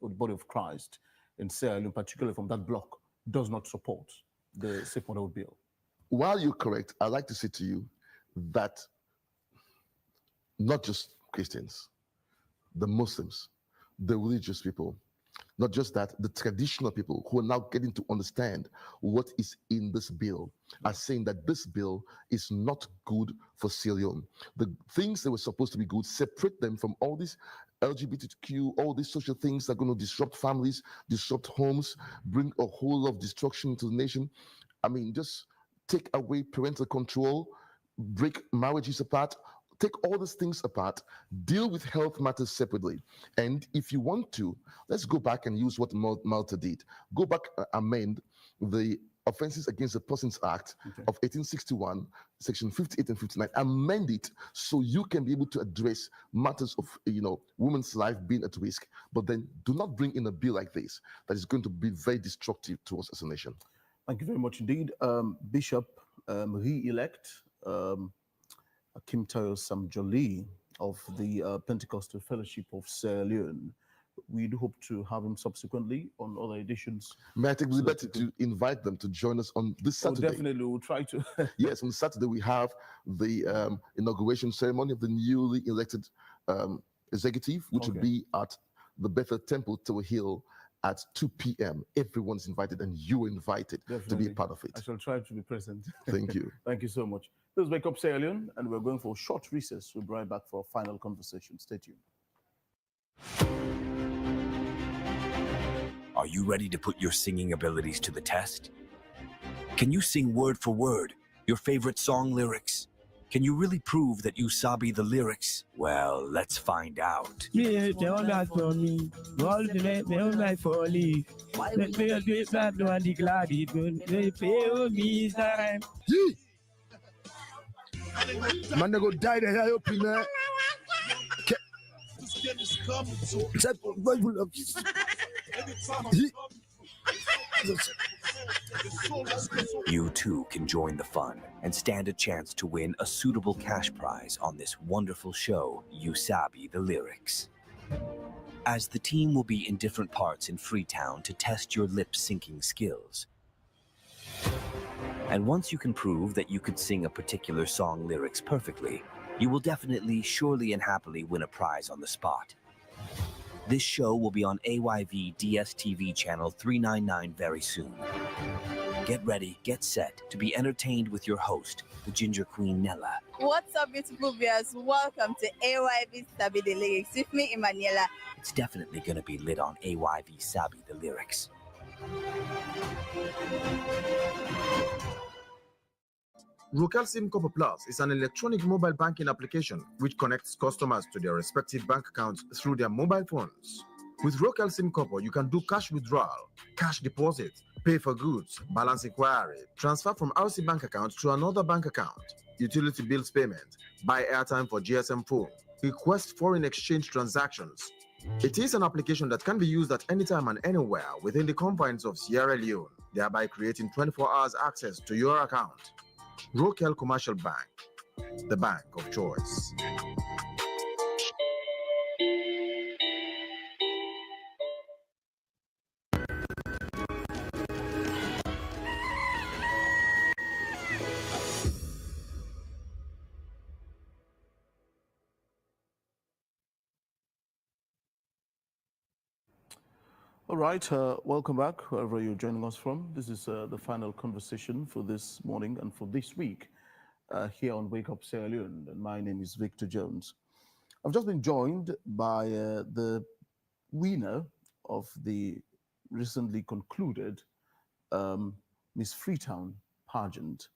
or the body of Christ in Sierra Leone, particularly from that block, does not support the Safe Motherhood Bill. While you're correct, I'd like to say to you that not just Christians, the Muslims, the religious people, not just that, the traditional people who are now getting to understand what is in this bill are saying that this bill is not good for Sierra Leone. The things that were supposed to be good, separate them from all these LGBTQ, all these social things that are going to disrupt families, disrupt homes, bring a whole lot of destruction to the nation. Just take away parental control, break marriages apart, take all these things apart, deal with health matters separately. And if you want to, let's go back and use what Malta did. Go back, amend the Offenses Against the Persons Act of 1861, section 58 and 59, amend it so you can be able to address matters of, women's life being at risk. But then do not bring in a bill like this that is going to be very destructive to us as a nation. Thank you very much indeed. Bishop re-elect Akim Tayo Samjoli of the Pentecostal Fellowship of Sierra Leone. We do hope to have him subsequently on other editions. May I take the liberty to invite them to join us on this Saturday? Oh, definitely, we'll try to. Yes, on Saturday we have the inauguration ceremony of the newly elected executive, which will be at the Bethel Temple, Tower Hill, at 2 p.m. Everyone's invited, and you're invited to be a part of it. I shall try to be present. Thank you. Thank you so much. This is Wake Up Sierra Leone, and we're going for a short recess. We'll be right back for a final conversation. Stay tuned. Are you ready to put your singing abilities to the test? Can you sing word for word your favorite song lyrics? Can you really prove that you sabi the lyrics? Well, let's find out. Hey, Man, they go die there. I open there. You too can join the fun and stand a chance to win a suitable cash prize on this wonderful show, You Sabi the Lyrics. As the team will be in different parts in Freetown to test your lip-syncing skills. And once you can prove that you could sing a particular song lyrics perfectly, you will definitely, surely and happily win a prize on the spot. This show will be on AYV DSTV channel 399 very soon. Get ready, get set to be entertained with your host, the Ginger Queen Nella. What's up, beautiful viewers? Welcome to AYV Sabi the Lyrics with me, Emanuela. It's definitely going to be lit on AYV Sabi the Lyrics. Rocal SIM Copper Plus is an electronic mobile banking application which connects customers to their respective bank accounts through their mobile phones. With Rocal SIM Copper, you can do cash withdrawal, cash deposit, pay for goods, balance inquiry, transfer from RC bank account to another bank account, utility bills payment, buy airtime for GSM phone, request foreign exchange transactions. It is an application that can be used at any time and anywhere within the confines of Sierra Leone, thereby creating 24 hours access to your account. Rocal Commercial Bank, the bank of choice. All right, welcome back, wherever you're joining us from. This is the final conversation for this morning and for this week here on Wake Up Sierra Leone. And my name is Victor Jones. I've just been joined by the winner of the recently concluded Miss Freetown pageant.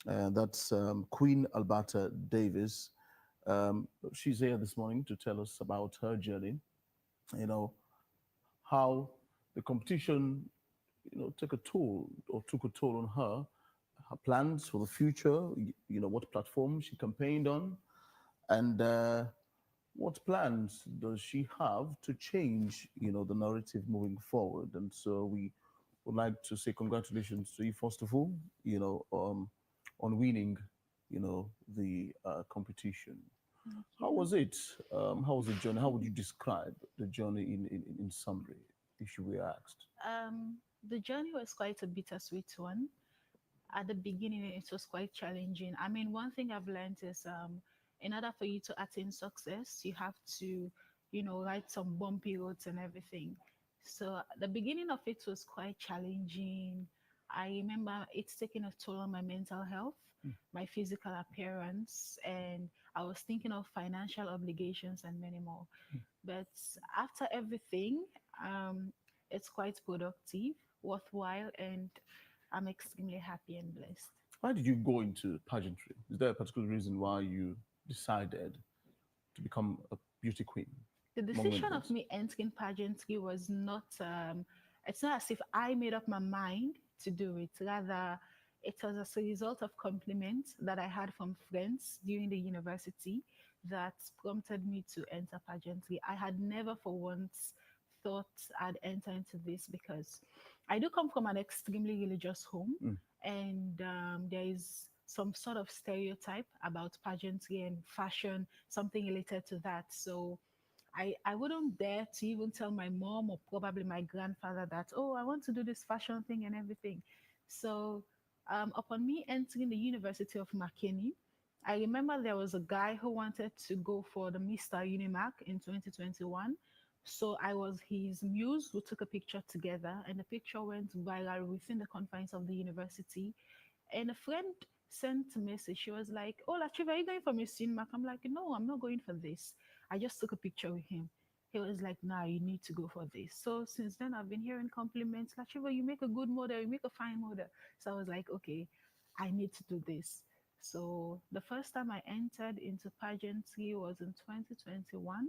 That's Queen Alberta Davis. She's here this morning to tell us about her journey, you know, how the competition, took a toll on her plans for the future, what platform she campaigned on, and what plans does she have to change, the narrative moving forward. And so we would like to say congratulations to you, first of all, on winning, the competition. How was it? How was the journey? How would you describe the journey in summary, if you were asked? The journey was quite a bittersweet one. At the beginning, it was quite challenging. I mean, one thing I've learned is in order for you to attain success, you have to, ride some bumpy roads and everything. So the beginning of it was quite challenging. I remember it's taking a toll on my mental health, my physical appearance, and I was thinking of financial obligations and many more. But after everything, it's quite productive, worthwhile, and I'm extremely happy and blessed. Why did you go into pageantry? Is there a particular reason why you decided to become a beauty queen? The decision of me entering pageantry was not, it's not as if I made up my mind to do it. Rather, it was as a result of compliments that I had from friends during the university that prompted me to enter pageantry. I had never for once thought I'd enter into this because I do come from an extremely religious home, and there is some sort of stereotype about pageantry and fashion, something related to that. So I wouldn't dare to even tell my mom or probably my grandfather that, oh, I want to do this fashion thing and everything. So upon me entering the University of McKinney, I remember there was a guy who wanted to go for the Mr. Unimark in 2021. So I was his muse. We took a picture together, and the picture went viral within the confines of the university. And a friend sent a message. She was like, "Oh, Lachiva, are you going for Miss Unimark?" I'm like, "No, I'm not going for this. I just took a picture with him." He was like, "Nah, you need to go for this." So since then, I've been hearing compliments. Lachiva, you make a good model. You make a fine model. So I was like, okay, I need to do this. So the first time I entered into pageantry was in 2021.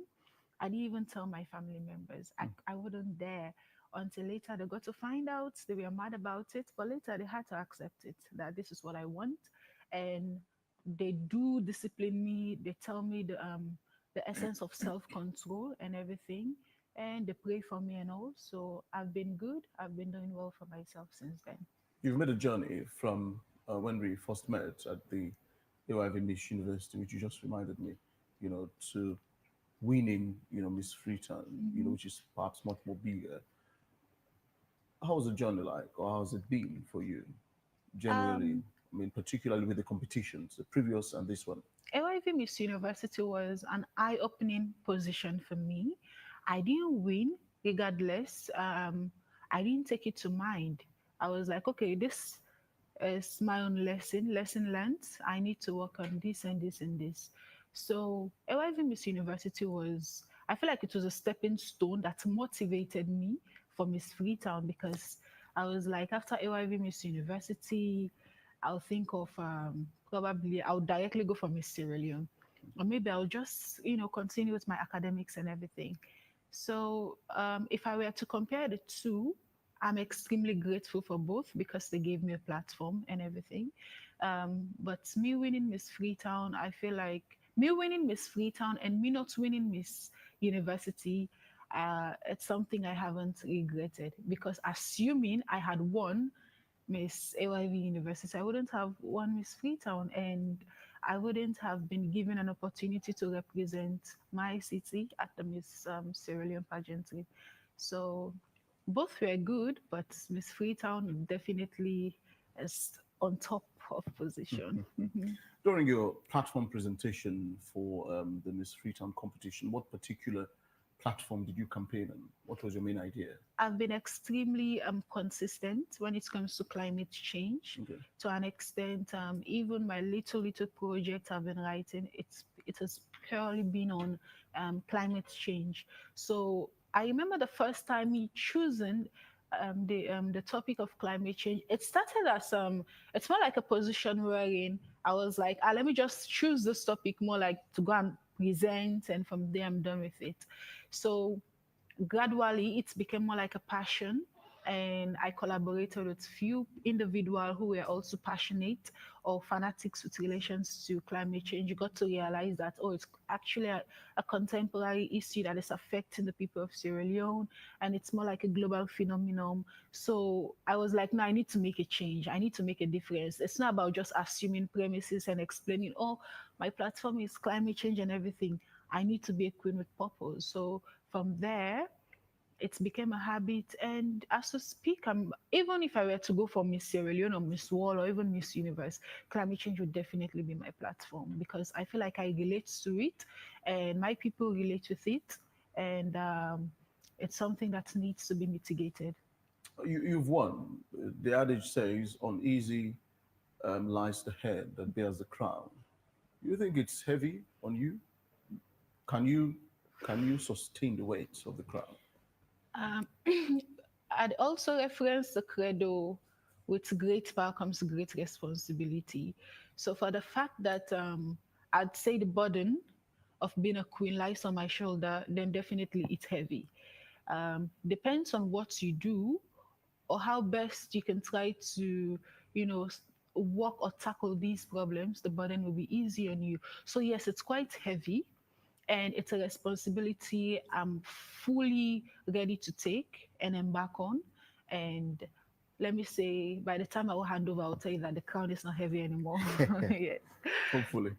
I didn't even tell my family members. I wouldn't dare until later they got to find out. They were mad about it, but later they had to accept it, that this is what I want. And they do discipline me. They tell me the essence of self-control and everything, and they pray for me and all. So I've been good. I've been doing well for myself since then. You've made a journey from when we first met at the AYV Miss University, which you just reminded me, to winning, Miss Freetown, which is perhaps much more bigger. How was the journey like, or how's it been for you, generally? I mean, particularly with the competitions, the previous and this one. AYV Miss University was an eye-opening position for me. I didn't win, regardless. I didn't take it to mind. I was like, okay, this is my own lesson learned. I need to work on this and this and this. So AYV Miss University was, I feel like it was a stepping stone that motivated me for Miss Freetown, because I was like, after AYV Miss University, I'll think of probably I'll directly go for Miss Sierra Leone, or maybe I'll just continue with my academics and everything. So if I were to compare the two, I'm extremely grateful for both because they gave me a platform and everything. But me winning Miss Freetown, I feel like me winning Miss Freetown and me not winning Miss University, it's something I haven't regretted, because assuming I had won Miss AYV University, I wouldn't have won Miss Freetown, and I wouldn't have been given an opportunity to represent my city at the Miss Sierra Leone pageantry. So both were good, but Miss Freetown definitely is on top of position. During your platform presentation for the Miss Freetown competition, what particular platform did you campaign on? What was your main idea? I've been extremely consistent when it comes to climate change. Okay. To an extent, even my little project I've been writing, it has purely been on climate change. So I remember the first time me choosing the topic of climate change. It started as it's more like a position wherein I was like, let me just choose this topic more like to go and present, and from there I'm done with it. So gradually it became more like a passion, and I collaborated with few individuals who were also passionate or fanatics with relations to climate change. You got to realize that, it's actually a contemporary issue that is affecting the people of Sierra Leone, and it's more like a global phenomenon. So I was like, no, I need to make a change. I need to make a difference. It's not about just assuming premises and explaining, my platform is climate change and everything. I need to be a queen with purpose. So from there, it became a habit, and as to speak, even if I were to go for Miss Sierra Leone or Miss World or even Miss Universe, climate change would definitely be my platform, because I feel like I relate to it and my people relate with it, and it's something that needs to be mitigated. You've won. The adage says, uneasy lies the head that bears the crown. You think it's heavy on you? Can you sustain the weight of the crown? I'd also reference the credo, with great power comes great responsibility. So for the fact that I'd say the burden of being a queen lies on my shoulder, then definitely it's heavy. Depends on what you do or how best you can try to, work or tackle these problems, the burden will be easy on you. So yes, it's quite heavy, and it's a responsibility I'm fully ready to take and embark on. And let me say, by the time I will hand over, I'll tell you that the crown is not heavy anymore. Yes. Hopefully.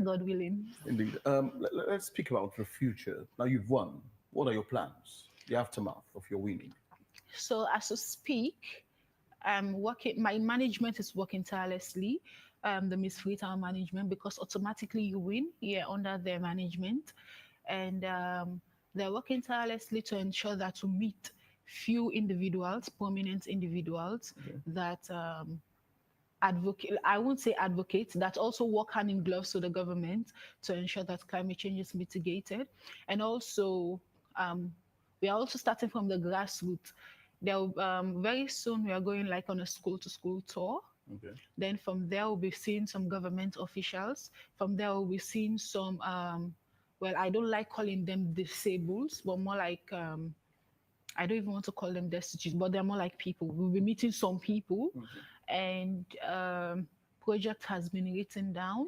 God willing. Indeed. Let's speak about the future. Now you've won. What are your plans? The aftermath of your winning. So as to speak, my management is working tirelessly, the Miss Freetown management, because automatically you win here under their management, and they're working tirelessly to ensure that we meet few individuals, prominent individuals, that advocate, I won't say advocate, that also work hand in gloves with the government to ensure that climate change is mitigated. And also, we are also starting from the grassroots. Very soon we are going like on a school-to-school tour. Okay. Then from there we'll be seeing some government officials. From there we'll be seeing some, I don't like calling them disabled, but more like, I don't even want to call them destitute, but they're more like people. We'll be meeting some people, and project has been written down.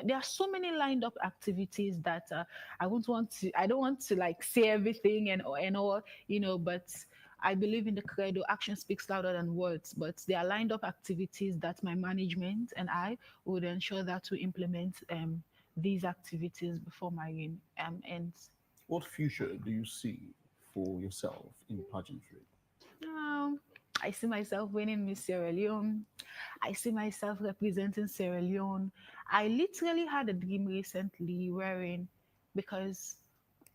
there are so many lined up activities that I don't want to like say everything and all, but I believe in the credo, action speaks louder than words, but there are lined up activities that my management and I would ensure that we implement these activities before my reign ends. What future do you see for yourself in pageantry? I see myself winning Miss Sierra Leone. I see myself representing Sierra Leone. I literally had a dream recently wherein, because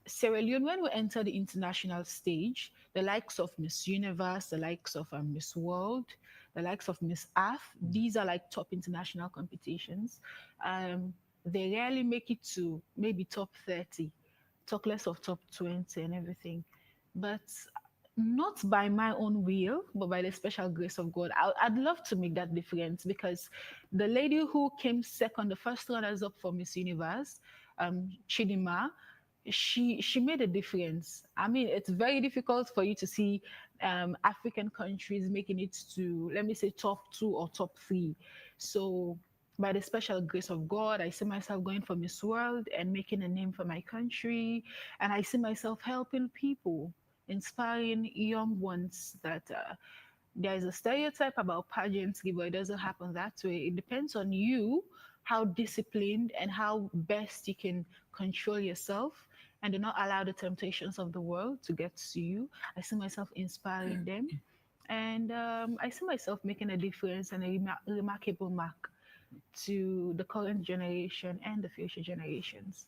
Sierra Leone, when we enter the international stage, the likes of Miss Universe, the likes of Miss World, the likes of Miss Earth, these are like top international competitions. They rarely make it to maybe top 30, talk less of top 20 and everything. But not by my own will, but by the special grace of God. I'd love to make that difference, because the lady who came second, the first runners up for Miss Universe, Chidima, she made a difference. I mean, it's very difficult for you to see African countries making it to, let me say, top 2 or top 3. So by the special grace of God, I see myself going for Miss World and making a name for my country. And I see myself helping people, inspiring young ones that there is a stereotype about pageantry, but it doesn't happen that way. It depends on you, how disciplined and how best you can control yourself and do not allow the temptations of the world to get to you. I see myself inspiring them. And I see myself making a difference and a remarkable mark to the current generation and the future generations.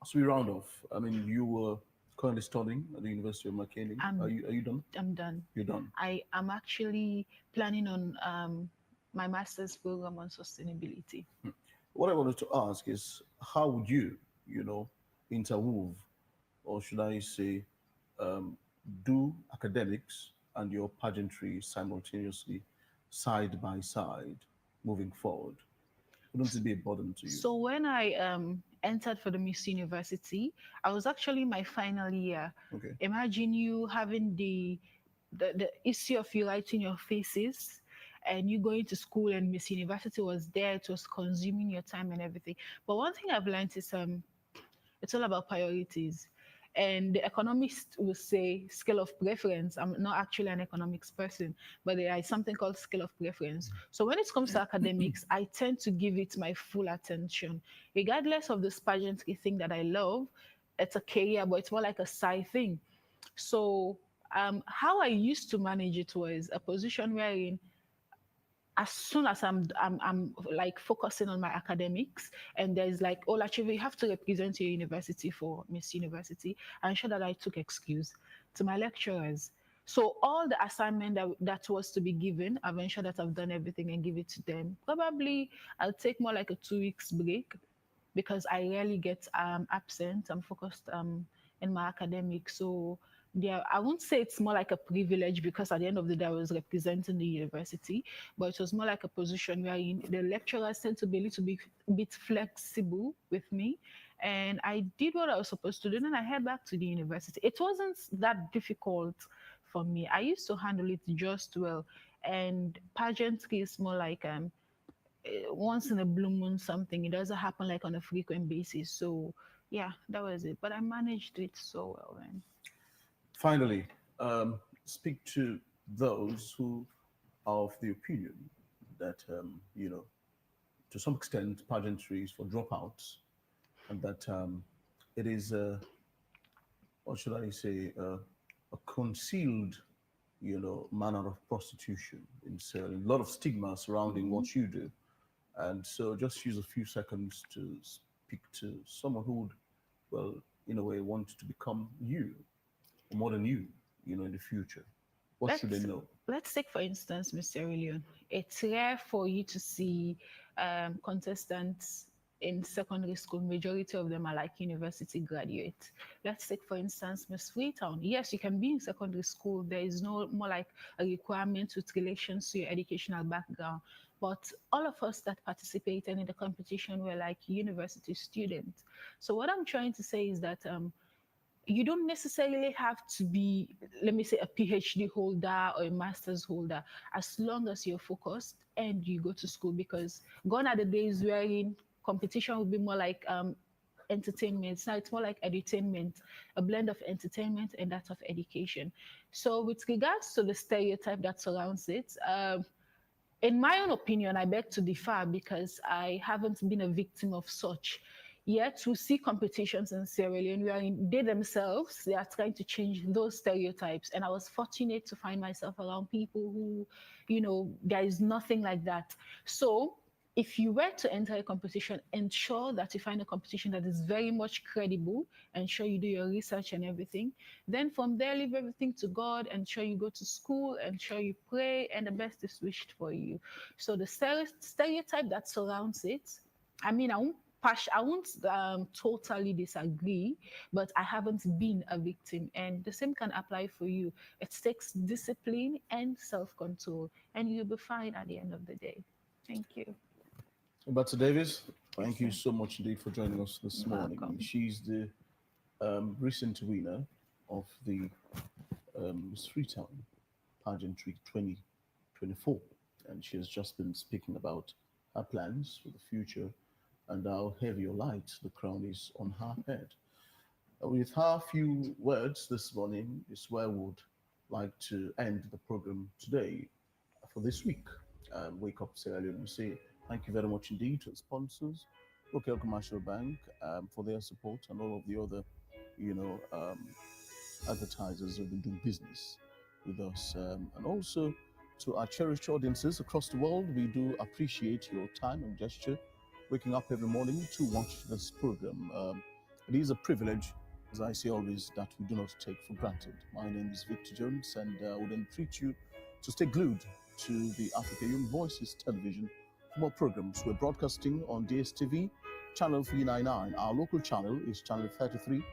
As we round off, I mean, you were currently studying at the University of McKinney. Are you done? I'm done. You're done. I am actually planning on my master's program on sustainability. What I wanted to ask is, how would you, interweave, or should I say, do academics and your pageantry simultaneously, side by side, moving forward? Wouldn't it be a burden to you? So when I entered for the Miss University, I was actually my final year. Okay. Imagine you having the issue of you writing your thesis and you going to school, and Miss University was there. It was consuming your time and everything. But one thing I've learned is it's all about priorities. And the economists will say scale of preference. I'm not actually an economics person, but there is something called scale of preference. So when it comes to academics, I tend to give it my full attention. Regardless of this pageantry thing that I love, it's a career, but it's more like a side thing. So how I used to manage it was a position wherein, as soon as I'm like focusing on my academics, and there's like, oh, actually, you have to represent your university for Miss University, I'm sure that I took excuse to my lecturers. So all the assignment that was to be given, I've ensured that I've done everything and give it to them. Probably I'll take more like a 2 weeks break, because I rarely get absent. I'm focused in my academics. So yeah, I won't say it's more like a privilege, because at the end of the day I was representing the university, but it was more like a position where the lecturers tend to be a little bit flexible with me, and I did what I was supposed to do. Then I head back to the university. It wasn't that difficult for me. I used to handle it just well, and pageantry is more like once in a blue moon something. It doesn't happen like on a frequent basis. So yeah, that was it. But I managed it so well then. Finally, speak to those who are of the opinion that, to some extent, pageantry is for dropouts, and that it is, or should I say, a concealed, manner of prostitution. It's a lot of stigma surrounding what you do. And so just use a few seconds to speak to someone who would, well, in a way, want to become you, more than you, in the future. What should they know? Let's take, for instance, Mr. Leon. It's rare for you to see contestants in secondary school. Majority of them are like university graduates. Let's take, for instance, Miss Freetown. Yes, you can be in secondary school. There is no more like a requirement with relations to your educational background. But all of us that participated in the competition were like university students. So what I'm trying to say is that you don't necessarily have to be, let me say, a PhD holder or a master's holder, as long as you're focused and you go to school, because gone are the days wherein competition would be more like entertainment. Now it's more like edutainment, a blend of entertainment and that of education. So with regards to the stereotype that surrounds it, in my own opinion, I beg to differ because I haven't been a victim of such. Yet we see competitions in Sierra Leone where they themselves, they are trying to change those stereotypes. And I was fortunate to find myself around people who, there is nothing like that. So if you were to enter a competition, ensure that you find a competition that is very much credible, ensure you do your research and everything. Then from there, leave everything to God, ensure you go to school, ensure you pray, and the best is wished for you. So the stereotype that surrounds it, I mean, I won't totally disagree, but I haven't been a victim. And the same can apply for you. It takes discipline and self-control, and you'll be fine at the end of the day. Thank you. Dr. Davis, thank you so much indeed for joining us this morning. She's the recent winner of the Miss Freetown Pageantry 2024, and she has just been speaking about her plans for the future and how heavy or light the crown is on her head. With her few words this morning is where I would like to end the program today for this week. Wake Up Sierra Leone. We say thank you very much indeed to the sponsors, Local Commercial Bank, for their support, and all of the other, advertisers who've been doing business with us, and also to our cherished audiences across the world. We do appreciate your time and gesture, waking up every morning to watch this program. It is a privilege, as I say always, that we do not take for granted. My name is Victor Jones, and I would entreat you to stay glued to the Africa Young Voices television for more programs. We're broadcasting on DSTV, channel 399. Our local channel is channel 33.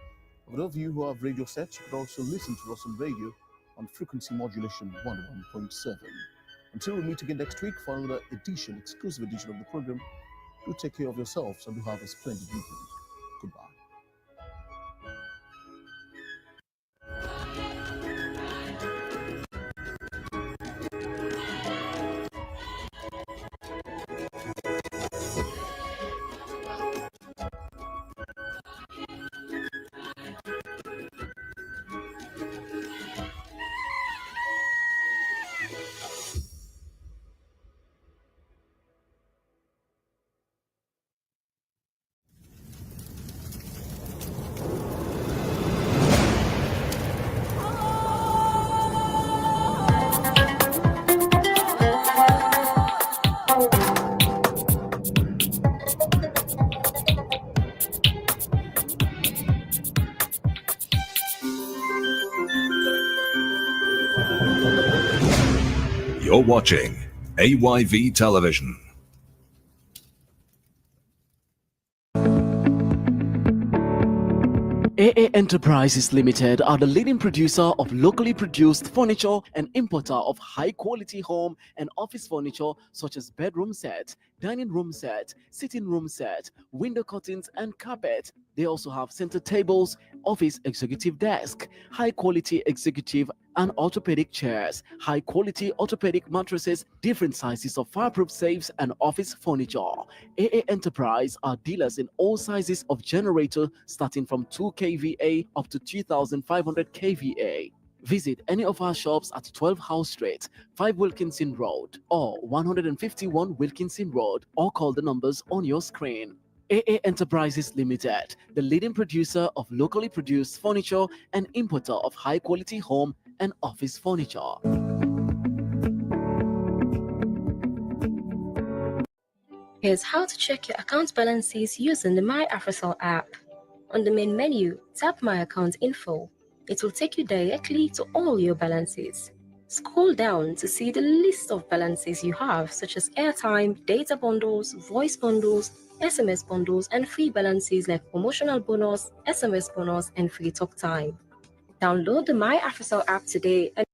For those of you who have radio sets, you could also listen to us on radio on frequency modulation 101.7. Until we meet again next week for another exclusive edition of the program, do take care of yourselves and do have a splendid weekend. Goodbye. You're watching AYV Television. AA Enterprises Limited are the leading producer of locally produced furniture and importer of high-quality home and office furniture such as bedroom set, dining room set, sitting room set, window curtains, and carpet. They also have center tables, office executive desk, high-quality executive and orthopedic chairs, high-quality orthopedic mattresses, different sizes of fireproof safes, and office furniture. AA Enterprise are dealers in all sizes of generator starting from 2 kVA up to 2,500 kVA. Visit any of our shops at 12 House Street, 5 Wilkinson Road, or 151 Wilkinson Road, or call the numbers on your screen. AA Enterprises Limited, the leading producer of locally produced furniture and importer of high-quality home and office furniture. Here's how to check your account balances using the My AfriCell app. On the main menu, tap My Account Info. It will take you directly to all your balances. Scroll down to see the list of balances you have, such as airtime, data bundles, voice bundles, SMS bundles, and free balances like promotional bonus, SMS bonus, and free talk time. Download the My AfriCell app today and